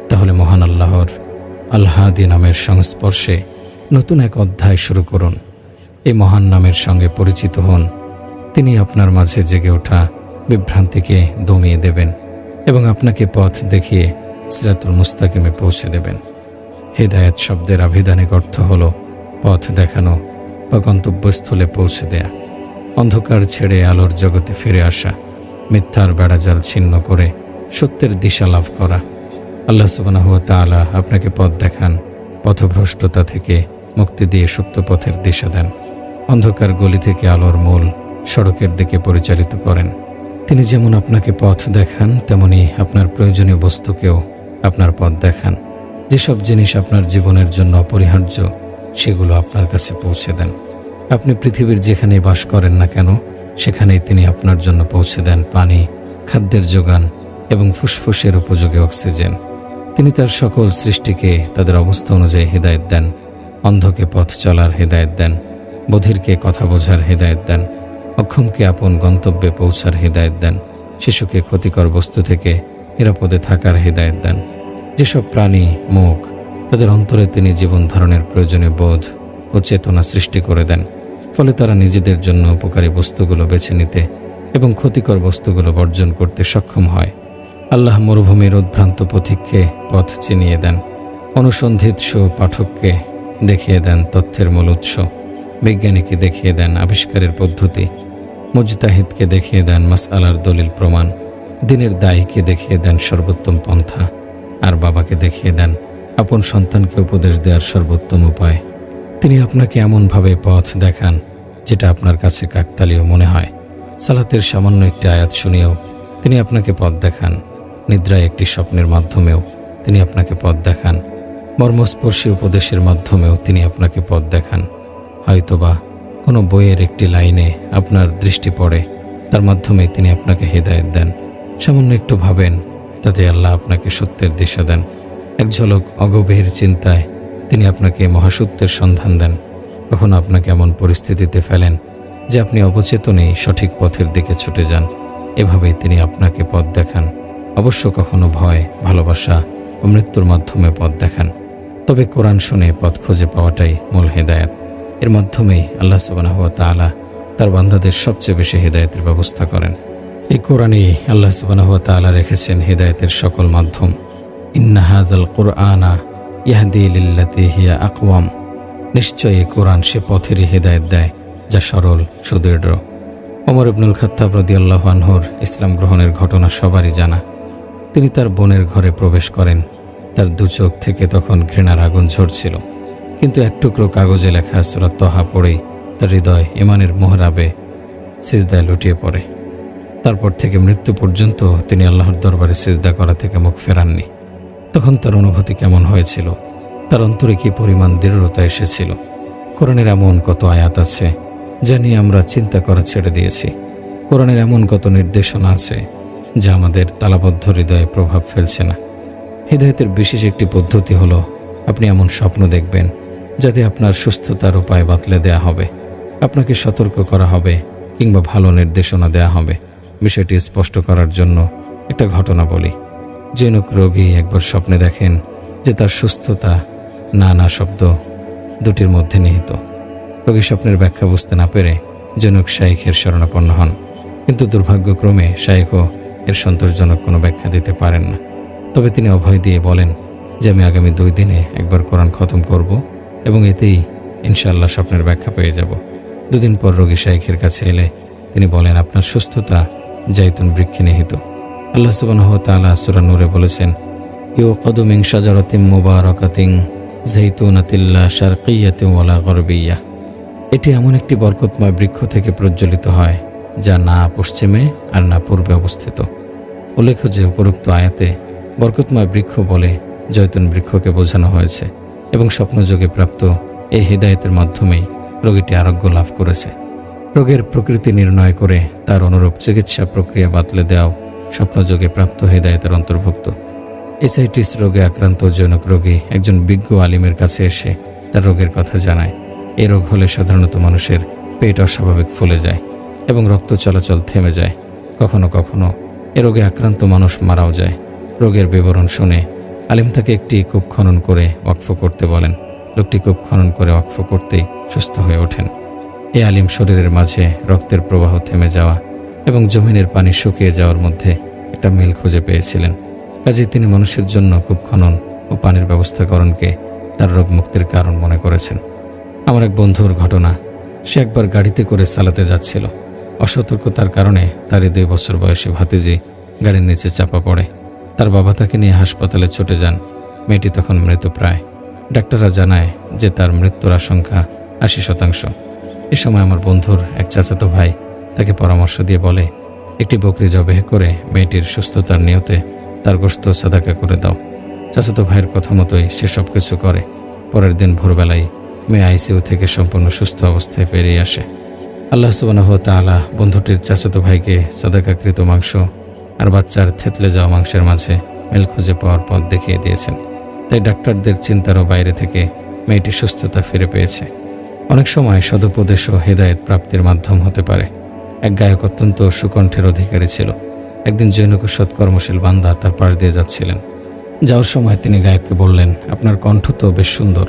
তাহলে মহান আল্লাহর আল হাদি নামের সংস্পর্শে নতুন এক অধ্যায় শুরু করুন। এই মহান নামের সঙ্গে পরিচিত হন। তিনি আপনার মাঝে জেগে ওঠা বিভ্রান্তিকে দমিয়ে দেবেন এবং আপনাকে পথ দেখিয়ে সিরাতুল মুস্তাকিমে পৌঁছে দেবেন। হিদায়াত শব্দের আভিধানিক অর্থ হল পথ দেখানো বা গন্তব্যস্থলে পৌঁছে দেয়া, অন্ধকার ছেড়ে আলোর জগতে ফিরে আসা, মিথ্যার বেড়াজাল ছিন্ন করে সত্যের দিশা লাভ করা। আল্লাহ সুবহানাহু ওয়া তাআলা আপনাকে পথ দেখান, পথভ্রষ্টতা থেকে মুক্তি দিয়ে সত্য পথের দিশা দেন, অন্ধকার গলি থেকে আলোর মূল সড়কের দিকে পরিচালিত করেন। তিনি যেমন আপনাকে পথ দেখান, তেমনি আপনার প্রয়োজনীয় বস্তুকেও আপনার পথ দেখান। যেসব জিনিস আপনার জীবনের জন্য অপরিহার্য সেগুলো আপনার কাছে পৌঁছে দেন। আপনি পৃথিবীর যেখানেই বাস করেন না কেন, সেখানেই তিনি আপনার জন্য পৌঁছে দেন পানি, খাদ্যের যোগান এবং ফুসফুসের উপযোগী অক্সিজেন। তিনি তার সকল সৃষ্টিকে তাদের অবস্থা অনুযায়ী হেদায়েত দেন। অন্ধকে পথ চলার হেদায়েত দেন, বধিরকে কথা বোঝার হেদায়েত দেন, অক্ষমকে আপন গন্তব্যে পৌঁছার হেদায়েত দেন, শিশুকে ক্ষতিকর বস্তু থেকে নিরাপদে থাকার হেদায়েত দেন। যেসব প্রাণী মুখ, তাদের অন্তরে তিনি জীবন ধারণের প্রয়োজনীয় বোধ ও চেতনা সৃষ্টি করে দেন। ফলে তারা নিজেদের জন্য উপকারী বস্তুগুলো বেছে নিতে এবং ক্ষতিকর বস্তুগুলো বর্জন করতে সক্ষম হয়। আল্লাহ মরুভূমির উদ্ভ্রান্ত পথিককে পথ চিনিয়ে দেন, অনুসন্ধিৎসু পাঠককে দেখিয়ে দেন তথ্যের মূল উৎস, বিজ্ঞানীকে দেখিয়ে দেন আবিষ্কারের পদ্ধতি, মুজতাহিদকে দেখিয়ে দেন মাসআলার দলিল প্রমাণ, দিনের দায়ীকে দেখিয়ে দেন সর্বোত্তম পন্থা, আর বাবাকে দেখিয়ে দেন আপন সন্তানকে উপদেশ দেওয়ার সর্বোত্তম উপায়। তিনি আপনাকে এমনভাবে পথ দেখান যেটা আপনার কাছে কাকতালীয় মনে হয়। সালাতের সামান্য একটি আয়াত শুনিয়েও তিনি আপনাকে পথ দেখান। নিদ্রায় একটি স্বপ্নের মাধ্যমেও তিনি আপনাকে পথ দেখান। মর্মস্পর্শী উপদেশের মাধ্যমেও তিনি আপনাকে পথ দেখান। হয়তোবা কোনো বইয়ের একটি লাইনে আপনার দৃষ্টি পড়ে, তার মাধ্যমে তিনি আপনাকে হেদায়েত দেন। সামান্য একটু ভাবেন, তাতে আল্লাহ আপনাকে সত্যের দিশা দেন। এক ঝলক অগভীর চিন্তায় তিনি আপনাকে মহাসত্যের সন্ধান দেন। কখনো আপনাকে এমন পরিস্থিতিতে ফেলেন যে আপনি অবচেতনেই সঠিক পথের দিকে ছুটে যান। এভাবেই তিনি আপনাকে পথ দেখান। অবশ্য কখনো ভয়, ভালোবাসা ও মৃত্যুর মাধ্যমে পথ দেখান। তবে কোরআন শুনে পথ খুঁজে পাওয়াটাই মূল হেদায়েত। এর মাধ্যমেই আল্লাহ সুবহানাহু ওয়া তাআলা তার বান্দাদের সবচেয়ে বেশি হেদায়েতের ব্যবস্থা করেন। এই কোরআনেই আল্লাহ সুবহানাহু ওয়া তাআলা রেখেছেন হেদায়েতের সকল মাধ্যম। ইন্না হাযাল কুরআনা ইয়াহদি লিল্লাতী হিয়া আকওয়াম। নিশ্চয়ই এই কোরআন সে পথেরই হেদায়েত দেয় যা সরল সুদৃঢ়। ওমর ইবনুল খাত্তাব রাদিয়াল্লাহু আনহুর ইসলাম গ্রহণের ঘটনা সবারই জানা। তিনি তার বোনের ঘরে প্রবেশ করেন। তার দু চোখ থেকে তখন ঘৃণার আগুন ঝরছিল, কিন্তু এক টুকরো কাগজে লেখা সূরা তহা পড়েই তার হৃদয় ঈমানের মোহরাবে সিজদায় লুটিয়ে পড়ে। তারপর থেকে মৃত্যু পর্যন্ত তিনি আল্লাহর দরবারে সিজদা করা থেকে মুখ ফেরাননি। তখন তার অনুভূতি কেমন হয়েছিল, তার অন্তরে কী পরিমাণ দৃঢ়তা এসেছিল। কোরআনের এমন কত আয়াত আছে যা নিয়ে আমরা চিন্তা করা ছেড়ে দিয়েছি। কোরআনের এমন কত নির্দেশনা আছে যা আমাদের তালাবদ্ধ হৃদয়ে প্রভাব ফেলছে না। হিদায়াতের বিশেষ একটি পদ্ধতি হলো, আপনি এমন স্বপ্ন দেখবেন যাতে আপনার সুস্থতার উপায় বাতলে দেয়া হবে। আপনাকে সতর্ক করা হবে কিংবা ভালো নির্দেশনা দেয়া হবে। বিষয়টি স্পষ্ট করার জন্য একটা ঘটনা বলি। জনৈক রোগী একবার স্বপ্নে দেখেন যে তার সুস্থতা না শব্দ দুটির মধ্যে নিহিত। রোগী স্বপ্নের ব্যাখ্যা বুঝতে না পেরে জনৈক শাইখের শরণাপন্ন হন, কিন্তু দুর্ভাগ্যক্রমে শাইখও এর সন্তোষজনক কোনো ব্যাখ্যা দিতে পারেন না। তবে তিনি অভয় দিয়ে বলেন যে আমি আগামী 2 দিনে একবার কোরআন খতম করব এবং এতেই ইনশাআল্লাহ স্বপ্নের ব্যাখ্যা পেয়ে যাব। 2 দিন পর রোগী শাইখের কাছে এলে তিনি বলেন, আপনার সুস্থতা জাইতুন বৃক্ষে নিহিত। আল্লাহ সুবহানাহু ওয়া তাআলা সূরা নূরে বলেছেন, ইউকাদু মিন শাজারাতিন মুবারাকাতিন যাইতুনাতিন লা শারকিয়্যাতিন ওয়ালা গরবিয়্যাহ। এটি এমন একটি বরকতময় বৃক্ষ থেকে প্রজ্বলিত হয় যা না পশ্চিমে আর না পূর্বে অবস্থিত। উল্লেখ্য যে উপরোক্ত আয়াতে বরকতময় বৃক্ষ বলে জৈতুন বৃক্ষকে বোঝানো হয়েছে এবং স্বপ্নযোগে প্রাপ্ত এই হিদায়াতের মাধ্যমেই রোগীটি আরোগ্য লাভ করেছে। রোগের প্রকৃতি নির্ণয় করে তার অনুরূপ চিকিৎসা প্রক্রিয়া বাতলে দেওয়াও স্বপ্নযোগে প্রাপ্ত হিদায়াতের অন্তর্ভুক্ত। এসাইটিস রোগে আক্রান্ত জনক রোগী একজন বিজ্ঞ আলিমের কাছে এসে তার রোগের কথা জানায়। এই রোগ হলে সাধারণত মানুষের পেট অস্বাভাবিক ফুলে যায় এবং রক্ত চলাচল থেমে যায়। কখনো কখনো এ রোগে আক্রান্ত মানুষ মারাও যায়। রোগের বিবরণ শুনে আলিম তাকে একটি কূপ খনন করে ওয়াকফ করতে বলেন। লোকটি কূপ খনন করে ওয়াকফ করতেই সুস্থ হয়ে ওঠেন। এ আলিম শরীরের মাঝে রক্তের প্রবাহ থেমে যাওয়া এবং জমিনের পানি শুকিয়ে যাওয়ার মধ্যে একটা মিল খুঁজে পেয়েছিলেন। কাজে তিনি মানুষের জন্য কূপ খনন ও পানির ব্যবস্থাকরণকে তার রোগ মুক্তির কারণ মনে করেছেন। আমার এক বন্ধুর ঘটনা। সে একবার গাড়িতে করে সালাতে যাচ্ছিল। অসতর্কতার কারণে তারই 2 বছর বয়সী ভাতিজি গাড়ির নিচে চাপা পড়ে। তার বাবা তাকে নিয়ে হাসপাতালে ছুটে যান। মেয়েটি তখন মৃতপ্রায়। ডাক্তাররা জানায় যে তার মৃত্যুর আশঙ্কা 80%। এ সময় আমার বন্ধুর এক চাচাতো ভাই তাকে পরামর্শ দিয়ে বলে, একটি বকরি জবেহ করে মেয়েটির সুস্থতার নিয়তে তার গোশত সাদাকা করে দাও। চাচাতো ভাইয়ের কথা মতোই সে সব কিছু করে। পরের দিন ভোরবেলায় মেয়ে আইসিইউ থেকে সম্পূর্ণ সুস্থ অবস্থায় বেরিয়ে আসে। আল্লাহ সুবহানাহু ওয়া তাআলা বন্ধুটির চাচাতো ভাইকে সাদাকাকৃত মাংস আর বাচ্চার থেতলে যাওয়া মাংসের মাঝে মিল খুঁজে পাওয়ার পথ দেখিয়ে দিয়েছেন। তাই ডাক্তারদের চিন্তারও বাইরে থেকে মেয়েটি সুস্থতা ফিরে পেয়েছে। অনেক সময় সদুপদেশ ও হেদায়েত প্রাপ্তির মাধ্যম হতে পারে। এক গায়ক অত্যন্ত সুকণ্ঠের অধিকারী ছিল। একদিন জৈনক সৎকর্মশীল বান্দা তার পাশ দিয়ে যাচ্ছিলেন। যাওয়ার সময় তিনি গায়ককে বললেন, আপনার কণ্ঠ তো বেশ সুন্দর,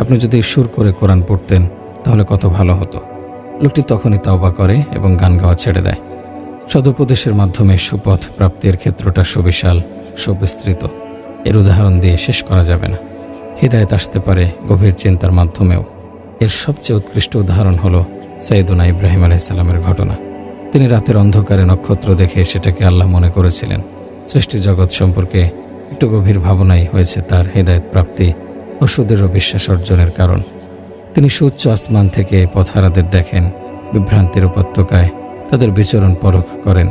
আপনি যদি সুর করে কোরআন পড়তেন তাহলে কত ভালো হতো। লোকটি তখনই তওবা করে এবং গান গাওয়া ছেড়ে দেয়। সদুপদেশের মাধ্যমে সুপথ প্রাপ্তির ক্ষেত্রটা সুবিশাল, সুবিস্তৃত। এর উদাহরণ দিয়ে শেষ করা যাবে না। হিদায়াত আসতে পারে গভীর চিন্তার মাধ্যমেও। এর সবচেয়ে উৎকৃষ্ট উদাহরণ হলো সাইয়েদুনা ইব্রাহিম আলাইহিস সালামের ঘটনা। তিনি রাতের অন্ধকারে নক্ষত্র দেখে সেটাকে আল্লাহ মনে করেছিলেন। সৃষ্টি জগৎ সম্পর্কে একটু গভীর ভাবনাই হয়েছে তার হিদায়াত প্রাপ্তি ও সুদৃঢ় বিশ্বাস অর্জনের কারণ। তিনি সুউচ্চ আসমান থেকে পথহারাদের দেখেন, বিভ্রান্তির উপত্যকায় তাদের বিচরণ পরখ করেন।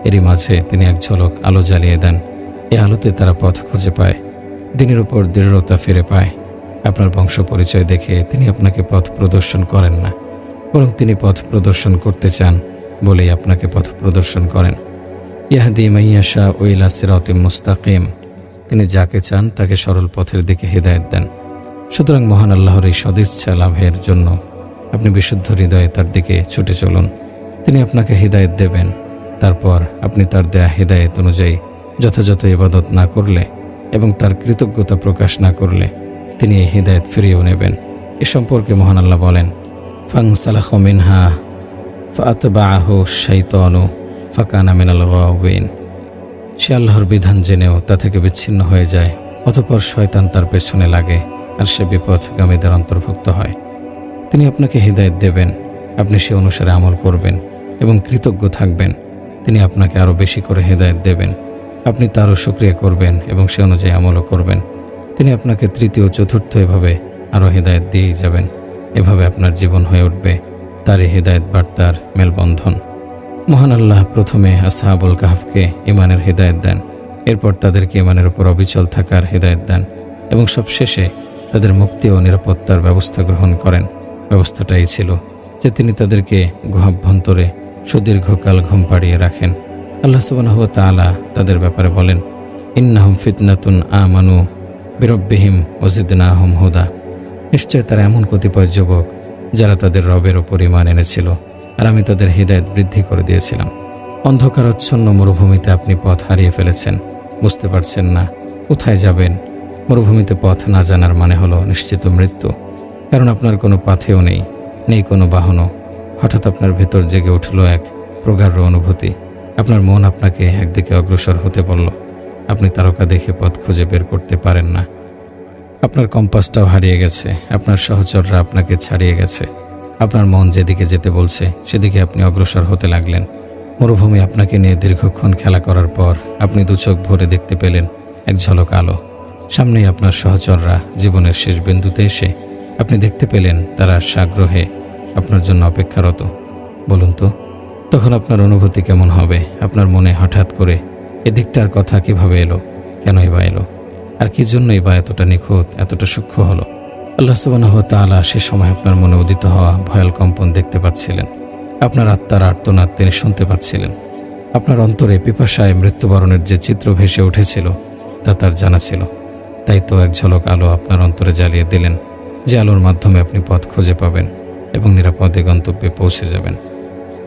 এরই মাঝে তিনি এক ঝলক আলো জ্বালিয়ে দেন। এই আলোতে তারা পথ খুঁজে পায়, দিনের উপর দৃঢ়তা ফিরে পায়। আপনার বংশ পরিচয় দেখে তিনি আপনাকে পথ প্রদর্শন করেন না, বরং তিনি পথ প্রদর্শন করতে চান বলেই আপনাকে পথ প্রদর্শন করেন। ইয়াহদি মাইয়াশা ইলা সিরাতিম মুস্তাকিম। তিনি যাকে চান তাকে সরল পথের দিকে হিদায়াত দেন। সুতরাং মহান আল্লাহর এই সদিচ্ছা লাভের জন্য আপনি বিশুদ্ধ হৃদয়ে তার দিকে ছুটে চলুন। তিনি আপনাকে হিদায়াত দেবেন। তারপর আপনি তার দেয়া হিদায়াত অনুযায়ী যথাযথ ইবাদত না করলে এবং তার কৃতজ্ঞতা প্রকাশ না করলে তিনি এই হিদায়াত ফিরিয়েও নেবেন। এ সম্পর্কে মহান আল্লাহ বলেন, ফানসালাখ মিনহা ফাআতবাআহু শাইতানু ফাকানা মিনাল গাওয়িন। সে আল্লাহর বিধান জেনেও তা থেকে বিচ্ছিন্ন হয়ে যায়, অতঃপর শয়তান তার পেছনে লাগে আর সে বিপথগামীদের অন্তর্ভুক্ত হয়। তিনি আপনাকে হিদায়াত দেবেন, আপনি সে অনুসারে আমল করবেন এবং কৃতজ্ঞ থাকবেন। তিনি আপনাকে আরও বেশি করে হিদায়াত দেবেন, আপনি তারও শুকরিয়া করবেন এবং সে অনুযায়ী আমলও করবেন। তিনি আপনাকে তৃতীয় চতুর্থ এভাবে আরও হিদায়াত দিয়েই যাবেন। এভাবে আপনার জীবন হয়ে উঠবে তার এই হিদায়াত বার্তার মেলবন্ধন। মহান আল্লাহ প্রথমে আসহাবুল কাহফকে ইমানের হিদায়াত দেন, এরপর তাদেরকে ইমানের উপর অবিচল থাকার হিদায়াত দেন এবং সবশেষে তাদের মুক্তি ও নিরাপত্তার ব্যবস্থা গ্রহণ করেন। ব্যবস্থাটা এই ছিল যে তিনি তাদেরকে গুহাভ্যন্তরে সুদীর্ঘকাল ঘুম পাড়িয়ে রাখেন। আল্লাহ সুবহানাহু ওয়া তাআলা তাদের ব্যাপারে বলেন, ইন্নাহুম ফিতনাতুন আমানু বিরব্বিহিম ওয়া জিদনাহুম হুদা। নিশ্চয় তারা এমন কতিপয় যুবক যারা তাদের রবের ওপর ঈমান এনেছিল আর আমি তাদের হৃদায়ত বৃদ্ধি করে দিয়েছিলাম। অন্ধকারাচ্ছন্ন মরুভূমিতে আপনি পথ হারিয়ে ফেলেছেন, বুঝতে পারছেন না কোথায় যাবেন। মরুভূমিতে পথ না জানার মানে হলো নিশ্চিত মৃত্যু, কারণ আপনার কোনো পাথেও নেই কোনো বাহনও। হঠাৎ আপনার ভেতর জেগে উঠল এক প্রগাঢ় অনুভূতি। আপনার মন আপনাকে একদিকে অগ্রসর হতে বলল। আপনি তারকা দেখে পথ খুঁজে বের করতে পারেন না। আপনার কম্পাসটাও হারিয়ে গেছে, আপনার সহচররা আপনাকে ছাড়িয়ে গেছে। আপনার মন যেদিকে যেতে বলছে সেদিকে আপনি অগ্রসর হতে লাগলেন। মরুভূমি আপনাকে নিয়ে দীর্ঘক্ষণ খেলা করার পর আপনি দু চোখ ভরে দেখতে পেলেন এক ঝলক আলো। সামনেই আপনার সহচররা জীবনের শেষ বিন্দুতে এসে আপনি দেখতে পেলেন তারা সাগ্রহে আপনার জন্য অপেক্ষারত। বলুন তো, তখন আপনার অনুভূতি কেমন হবে? আপনার মনে হঠাৎ করে এদিকটার কথা কিভাবে এলো, কেনই বা এলো, আর কি জন্যই বা এতটা নিখুঁত, এতটা সূক্ষ্ম হলো? আল্লাহ সুবহানাহু ওয়া তাআলা সে সময় আপনার মনে উদিত হওয়া ভয়াল কম্পন দেখতে পাচ্ছিলেন। আপনার আত্মার আর্তনাদ তিনি শুনতে পাচ্ছিলেন। আপনার অন্তরে পিপাসায় মৃত্যুবরণের যে চিত্র ভেসে উঠেছিল তা তার জানা ছিল। তাই তো এক ঝলক আলো আপনার অন্তরে জ্বালিয়ে দিলেন, যে আলোর মাধ্যমে আপনি পথ খুঁজে পাবেন এবং নিরাপদে গন্তব্যে পৌঁছে যাবেন।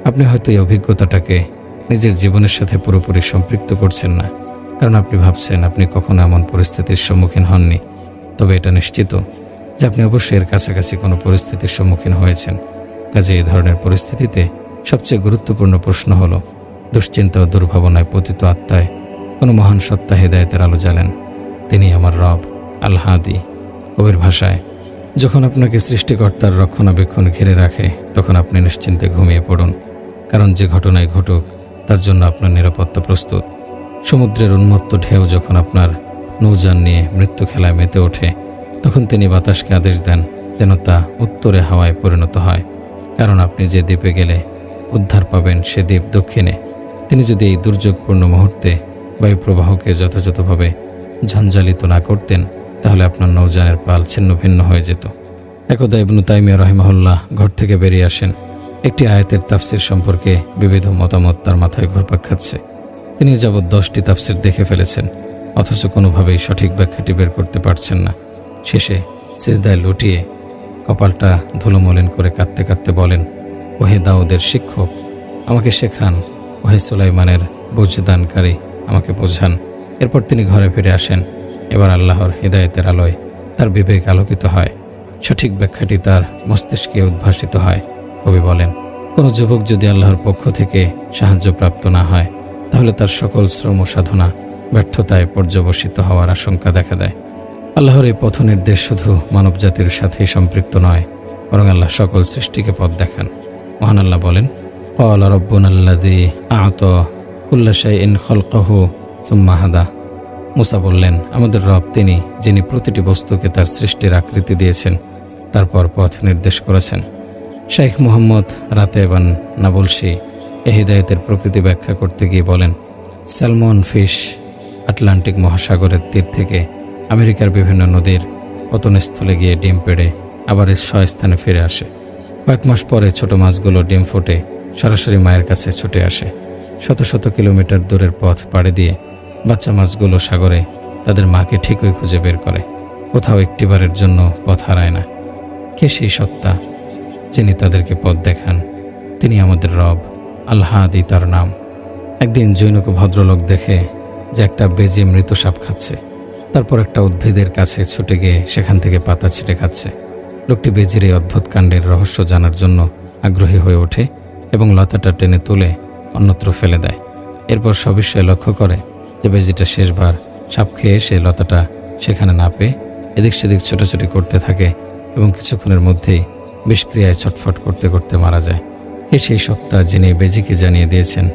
আপনি হয়তো এই অভিজ্ঞতাটাকে নিজের জীবনের সাথে পুরোপুরি সম্পৃক্ত করছেন না, কারণ আপনি ভাবছেন আপনি কখনো এমন পরিস্থিতির সম্মুখীন হননি। তবে এটা নিশ্চিত যে আপনি অবশ্যই এর কাছাকাছি কোনো পরিস্থিতির সম্মুখীন হয়েছেন। কাজে এই ধরনের পরিস্থিতিতে সবচেয়ে গুরুত্বপূর্ণ প্রশ্ন হলো, দুশ্চিন্তা ও দুর্ভাবনায় পতিত আত্মায় কোনো মহান সত্তা হেদায়েতের আলো জ্বালেন। তিনি আমার রব আল হাদি। কবির ভাষায়, যখন আপনাকে সৃষ্টিকর্তার রক্ষণাবেক্ষণ ঘিরে রাখে তখন আপনি নিশ্চিন্তে ঘুমিয়ে পড়ুন, কারণ যে ঘটনায় ঘটুক তার জন্য আপনার নিরাপত্তা প্রস্তুত। সমুদ্রের উন্মত্ত ঢেউ যখন আপনার নৌযান নিয়ে মৃত্যু খেলায় মেতে ওঠে তখন তিনি বাতাসকে আদেশ দেন যেন তা উত্তরে হাওয়ায় পরিণত হয়, কারণ আপনি যে দ্বীপে গেলে উদ্ধার পাবেন সে দ্বীপ দক্ষিণে। তিনি যদি এই দুর্যোগপূর্ণ মুহূর্তে বায়ুপ্রবাহকে যথাযথভাবে ঝঞ্ঝালিত না করতেন তাহলে আপনার নৌযানের পাল ছিন্ন ভিন্ন হয়ে যেত। একদা ইবনু তাইমিয়া রাহিমাহুল্লাহ ঘর থেকে বেরিয়ে আসেন। একটি আয়াতের তাফসির সম্পর্কে বিবিধ মতামত তার মাথায় ঘুরপাক খাচ্ছে। তিনি যাবৎ 10টি তাফসির দেখে ফেলেছেন, অথচ কোনোভাবেই সঠিক ব্যাখ্যাটি বের করতে পারছেন না। শেষে সিজদায় লুটিয়ে কপালটা ধুলোমলিন করে কাঁদতে কাঁদতে বলেন, ওহে দাউদের শিক্ষক, আমাকে শেখান। ওহে সুলাইমানের বুঝদানকারী, আমাকে বোঝান। এরপর তিনি ঘরে ফিরে আসেন। এবার আল্লাহর হিদায়েতের আলোয় তার বিবেক আলোকিত হয়, সঠিক ব্যাখ্যাটি তার মস্তিষ্কে উদ্ভাসিত হয়। কবি বলেন, কোনো যুবক যদি আল্লাহর পক্ষ থেকে সাহায্যপ্রাপ্ত না হয় তাহলে তার সকল শ্রম ও সাধনা ব্যর্থতায় পর্যবসিত হওয়ার আশঙ্কা দেখা দেয়। আল্লাহর এই পথ নির্দেশ শুধু মানবজাতির সাথেই সম্পৃক্ত নয়, বরং আল্লাহ সকল সৃষ্টিকে পথ দেখান। মহান আল্লাহ বলেন, ক্বালা রাব্বুনাল্লাযী আ'তা কুল্লা শাইইন খালকাহু সুম্মা হাদা। মুসা বললেন, আমাদের রব তিনি, যিনি প্রতিটি বস্তুকে তার সৃষ্টির আকৃতি দিয়েছেন, তারপর পথ নির্দেশ করেছেন। শাইখ মুহাম্মদ রাতেবান নাবলসি এ হিদায়েতের প্রকৃতি ব্যাখ্যা করতে গিয়ে বলেন, স্যালমন ফিশ আটলান্টিক মহাসাগরের তীর থেকে আমেরিকার বিভিন্ন নদীর পতনস্থলে গিয়ে ডিম পেড়ে আবার এর স্বস্থানে ফিরে আসে। কয়েক মাস পরে ছোট মাছগুলো ডিম ফুটে সরাসরি মায়ের কাছে ছুটে আসে। শত শত কিলোমিটার দূরের পথ পাড়ি দিয়ে বাচ্চা মাছগুলো সাগরে তাদের মাকে ঠিকই খুঁজে বের করে, কোথাও একটিবারের জন্য পথ হারায় না। কে সেই সত্তা যিনি তাদেরকে পথ দেখান? তিনি আমাদের রব আল হাদি তার নাম। একদিন জৈনক ভদ্রলোক দেখে যে একটা বেজে মৃত সাপ খাচ্ছে, তারপর একটা উদ্ভিদের কাছে ছুটে গিয়ে সেখান থেকে পাতা ছিঁড়ে খাচ্ছে। লোকটি বেজির এই অদ্ভুত কাণ্ডের রহস্য জানার জন্য আগ্রহী হয়ে ওঠে এবং লতাটা টেনে তুলে অন্যত্র ফেলে দেয়। এরপর সবিস্ময়ে লক্ষ্য করে যে বেজিটা শেষবার সাপ খেয়ে সে লতাটা সেখানে না পেয়ে এদিক সেদিক ছোটাছুটি করতে থাকে এবং কিছুক্ষণের মধ্যেই বিষক্রিয়ায় ছটফট করতে করতে মারা যায়। সেই সত্তা যিনি বেজিকে জানিয়ে দিয়েছেন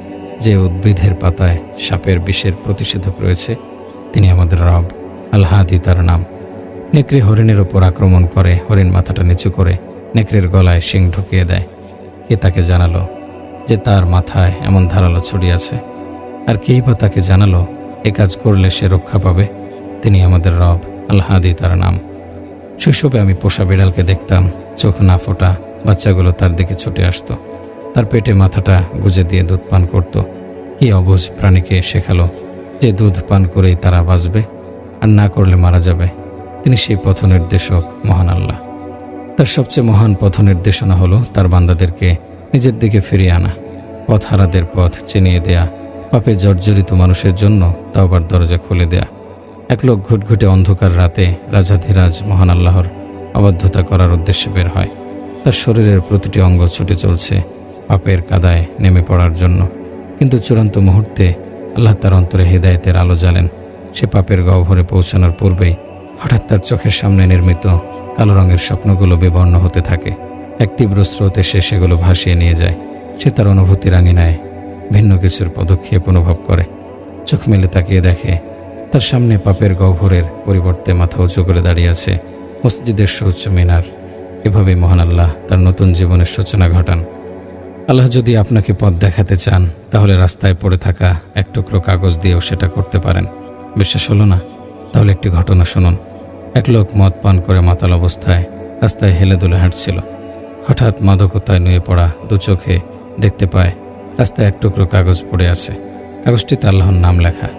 যে উদ্ভিদের পাতায় সাপের বিষের প্রতিষেধক রয়েছে, তিনি আমাদের রব আল হাদি তার নাম। নেকড়ে হরিণের ওপর আক্রমণ করে, হরিণ মাথাটা নিচু করে নেকড়ের গলায় শিং ঢুকিয়ে দেয়। কে তাকে জানালো যে তার মাথায় এমন ধারালো ছুরি আছে? আর কেই বা তাকে জানালো এ কাজ করলে সে রক্ষা পাবে? তিনি আমাদের রব আল হাদি তার নাম। শৈশবে আমি পোষা বিড়ালকে দেখতাম, চোখ না ফোটা বাচ্চাগুলো তার দিকে ছুটে আসতো, তার পেটে মাথাটা গুজে দিয়ে দুধ পান করত। কি অবুঝ প্রাণীকে শেখালো যে দুধ পান করেই তারা বাঁচবে, আর না করলে মারা যাবে? তিনি সেই পথ নির্দেশক মহান আল্লাহ। তার সবচেয়ে মহান পথ নির্দেশনা হলো তার বান্দাদেরকে নিজের দিকে ফিরিয়ে আনা, পথ হারাদের পথ চিনিয়ে দেয়া, পাপে জর্জরিত মানুষের জন্য তওবার দরজা খুলে দেয়া। এক লোক ঘুটঘুটে অন্ধকার রাতে রাজাধিরাজ মহান আল্লাহর অবাধ্যতা করার উদ্দেশ্যে বের হয়। তার শরীরের প্রতিটি অঙ্গ ছুটে চলছে পাপের কাদায় নেমে পড়ার জন্য, কিন্তু চূড়ান্ত মুহূর্তে আল্লাহ তার অন্তরে হেদায়েতের আলো জ্বালেন। সে পাপের গহ্বরে পৌঁছানোর পূর্বেই হঠাৎ তার চোখের সামনে নির্মিত কালো রঙের স্বপ্নগুলো বিবর্ণ হতে থাকে। এক তীব্র স্রোতে সে সেগুলো ভাসিয়ে নিয়ে যায়। সে তার অনুভূতির আঙিনায় ভিন্ন কিছুর পদক্ষেপ অনুভব করে। চোখ মেলে তাকিয়ে দেখে তার সামনে পাপের গহ্বরের পরিবর্তে মাথা উঁচু করে দাঁড়িয়ে আছে মসজিদের সুউচ্চ মিনার। এভাবেই মহান আল্লাহ তার নতুন জীবনের সূচনা ঘটান। আল্লাহ যদি আপনাকে পথ দেখাতে চান, তাহলে রাস্তায় পড়ে থাকা এক টুকরো কাগজ দিয়েও সেটা করতে পারেন। বিশ্বাস হলো না? তাহলে একটি ঘটনা শুনুন। এক লোক মদ পান করে মাতাল অবস্থায় রাস্তায় হেলে দুলে হাঁটছিল। হঠাৎ মাদকতায় নুয়ে পড়া দু চোখে দেখতে পায় রাস্তায় এক টুকরো কাগজ পড়ে আছে। কাগজটিতে আল্লাহর নাম লেখা।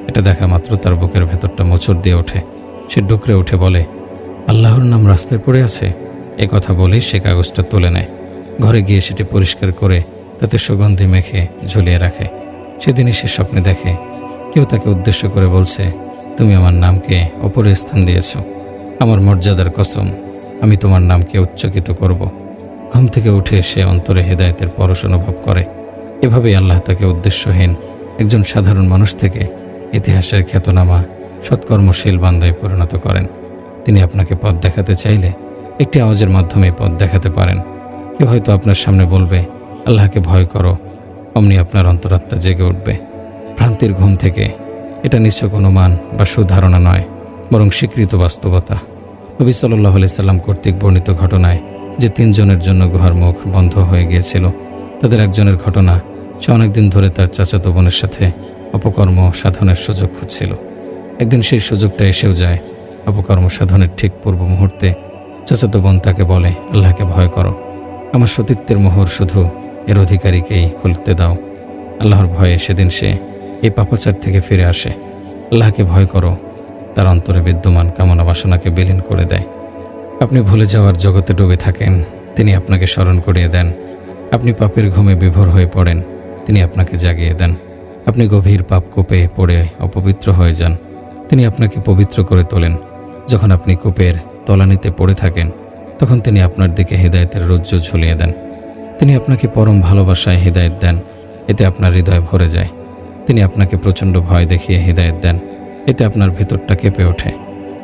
এটা দেখা মাত্র তার বুকের ভেতরটা মোচড় দিয়ে ওঠে। সে ডুকরে উঠে বলে, আল্লাহর নাম রাস্তায় পড়ে আছে। এ কথা বলেই সে কাগজটা তুলে নেয়। ঘরে গিয়ে সেটি পরিষ্কার করে তাতে সুগন্ধি মেখে ঝুলিয়ে রাখে। সেদিনই সে স্বপ্নে দেখে কেউ তাকে উদ্দেশ্য করে বলছে, তুমি আমার নামকে ওপরের স্থান দিয়েছ। আমার মর্যাদার কসম, আমি তোমার নামকে উচ্চকিত করব। ঘুম থেকে উঠে সে অন্তরে হেদায়েতের পরশ অনুভব করে। এভাবেই আল্লাহ তাকে উদ্দেশ্যহীন একজন সাধারণ মানুষ থেকে ইতিহাসের খ্যাতনামা সৎকর্মশীল বান্দায় পরিণত করেন। তিনি আপনাকে পথ দেখাতে চাইলে একটি আওয়াজের মাধ্যমে পথ দেখাতে পারেন। কেউ হয়তো আপনার সামনে বলবে, আল্লাহকে ভয় করো। অমনি আপনার অন্তরাত্মা জেগে উঠবে ভ্রান্তির ঘুম থেকে। এটা নিছক অনুমান বা সুধারণা নয়, বরং স্বীকৃত বাস্তবতা। নবী সাল্লাল্লাহু আলাইহি সাল্লাম কর্তৃক বর্ণিত ঘটনায় যে 3 জনের জন্য গুহার মুখ বন্ধ হয়ে গিয়েছিল, তাদের একজনের ঘটনা, সে অনেকদিন ধরে তার চাচাতো বোনের সাথে অপকর্ম সাধনের সুযোগ খুঁজছিল। একদিন সেই সুযোগটা এসেও যায়। অপকর্ম সাধনের ঠিক পূর্ব মুহূর্তে চাচাতো বোন তাকে বলে, আল্লাহকে ভয় করো। আমার সতীত্বের মোহর শুধু এর অধিকারীকেই খুলতে দাও। আল্লাহর ভয়ে সেদিন সে এই পাপাচার থেকে ফিরে আসে। আল্লাহকে ভয় করো তার অন্তরে বিদ্যমান কামনা বাসনাকে বিলীন করে দেয়। আপনি ভুলে যাওয়ার জগতে ডুবে থাকেন, তিনি আপনাকে স্মরণ করিয়ে দেন। আপনি পাপের ঘুমে বিভোর হয়ে পড়েন, তিনি আপনাকে জাগিয়ে দেন। আপনি গভীর পাপ কূপে পড়ে অপবিত্র হয়ে যান, তিনি আপনাকে পবিত্র করে তোলেন। যখন আপনি কূপের তলানিতে পড়ে থাকেন, তখন তিনি আপনার দিকে হেদায়েতের রজ্জু ঝুলিয়ে দেন। তিনি আপনাকে পরম ভালোবাসায় হেদায়েত দেন, এতে আপনার হৃদয় ভরে যায়। তিনি আপনাকে প্রচণ্ড ভয় দেখিয়ে হেদায়েত দেন, এতে আপনার ভেতরটা কেঁপে ওঠে।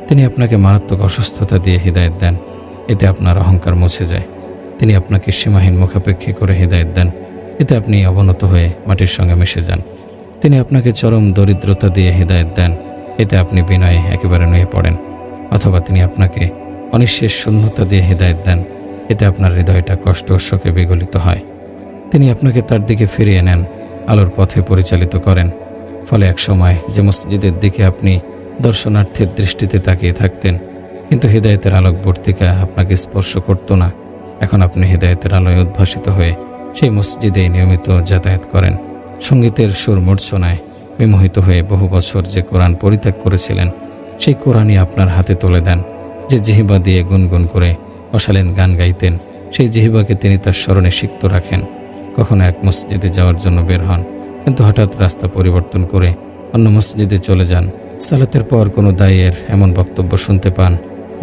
তিনি আপনাকে মারাত্মক অসুস্থতা দিয়ে হেদায়েত দেন, এতে আপনার অহংকার মুছে যায়। তিনি আপনাকে সীমাহীন মুখাপেক্ষী করে হেদায়েত দেন, এতে আপনি অবনত হয়ে মাটির সঙ্গে মিশে যান। তিনি আপনাকে চরম দরিদ্রতা দিয়ে হেদায়েত দেন, এতে আপনি বিনয়ে একেবারে নুয়ে পড়েন। অথবা তিনি আপনাকে অনিঃশেষ শূন্যতা দিয়ে হেদায়েত দেন, এতে আপনার হৃদয়টা কষ্ট ও শোকে বিগলিত হয়। তিনি আপনাকে তার দিকে ফিরিয়ে নেন, আলোর পথে পরিচালিত করেন। ফলে এক সময় যে মসজিদের দিকে আপনি দর্শনার্থীর দৃষ্টিতে তাকিয়ে থাকতেন, কিন্তু হেদায়েতের আলোকবর্তিকা আপনাকে স্পর্শ করত না, এখন আপনি হেদায়েতের আলোয় উদ্ভাসিত হয়ে সেই মসজিদে নিয়মিত যাতায়াত করেন। সঙ্গীতের সুর মূর্ছনায় বিমোহিত হয়ে বহু বছর যে কোরআন পরিত্যাগ করেছিলেন, সেই কোরআনই আপনার হাতে তুলে দেন। যে জিহিবা দিয়ে গুনগুন করে অশালীন গান গাইতেন, সেই জিহিবাকে তিনি তার স্মরণে সিক্ত রাখেন। কখনো এক মসজিদে যাওয়ার জন্য বের হন, কিন্তু হঠাৎ রাস্তা পরিবর্তন করে অন্য মসজিদে চলে যান। সালাতের পর কোনো দায়ীর এমন বক্তব্য শুনতে পান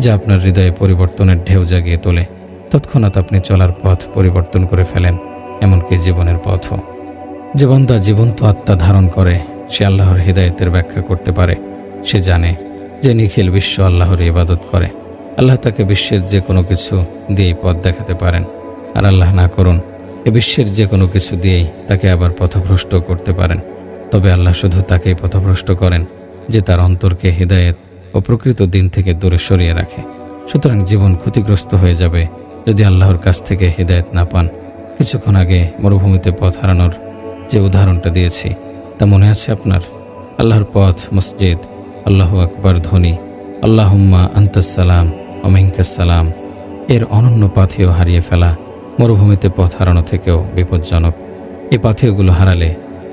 যা আপনার হৃদয়ে পরিবর্তনের ঢেউ জাগিয়ে তোলে। তৎক্ষণাৎ আপনি চলার পথ পরিবর্তন করে ফেলেন, এমনকি জীবনের পথও। যে বান্দা জীবন্ত আত্মা ধারণ করে, সে আল্লাহর হিদায়েতের ব্যাখ্যা করতে পারে। সে জানে যে নিখিল বিশ্ব আল্লাহর ইবাদত করে। আল্লাহ তাকে বিশ্বের যে কোনো কিছু দিয়েই পথ দেখাতে পারেন, আর আল্লাহ না করুন এ বিশ্বের যে কোনো কিছু দিয়েই তাকে আবার পথভ্রষ্ট করতে পারেন। তবে আল্লাহ শুধু তাকেই পথভ্রষ্ট করেন যে তার অন্তরকে হিদায়েত ও প্রকৃত দিন থেকে দূরে সরিয়ে রাখে। সুতরাং জীবন ক্ষতিগ্রস্ত হয়ে যাবে যদি আল্লাহর কাছ থেকে হিদায়েত না পান। কিছুক্ষণ আগে মরুভূমিতে পথ হারানোর যে উদাহরণটা দিয়েছি, তা মনে আছে আপনার? আল্লাহর পথ মসজিদ, আল্লাহু আকবার ধ্বনি, আল্লাহুম্মা আনতাস সালাম ওয়া মিনকাস সালাম, এর অনন্য পাথেয় হারিয়ে ফেলা মরুভূমিতে পথ হারানো থেকেও বিপজ্জনক। এই পাথেয়গুলো হারালে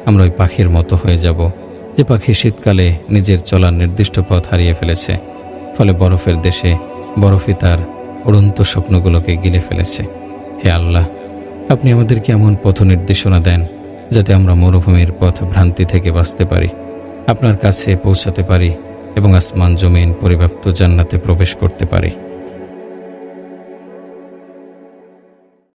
আমরা ওই পাখির মতো হয়ে যাব যে পাখি শীতকালে নিজের চলার নির্দিষ্ট পথ হারিয়ে ফেলেছে। ফলে বরফের দেশে বরফই তার উড়ন্ত স্বপ্নগুলোকে গিলে ফেলেছে। হে আল্লাহ, আপনি আমাদেরকে এমন পথ নির্দেশনা দেন যাতে আমরা মরুভূমির পথ ভ্রান্তি থেকে বাঁচতে পারি, আপনার কাছে পৌঁছাতে পারি এবং আসমান জমিন পরিব্যাপ্ত জান্নাতে প্রবেশ করতে পারি।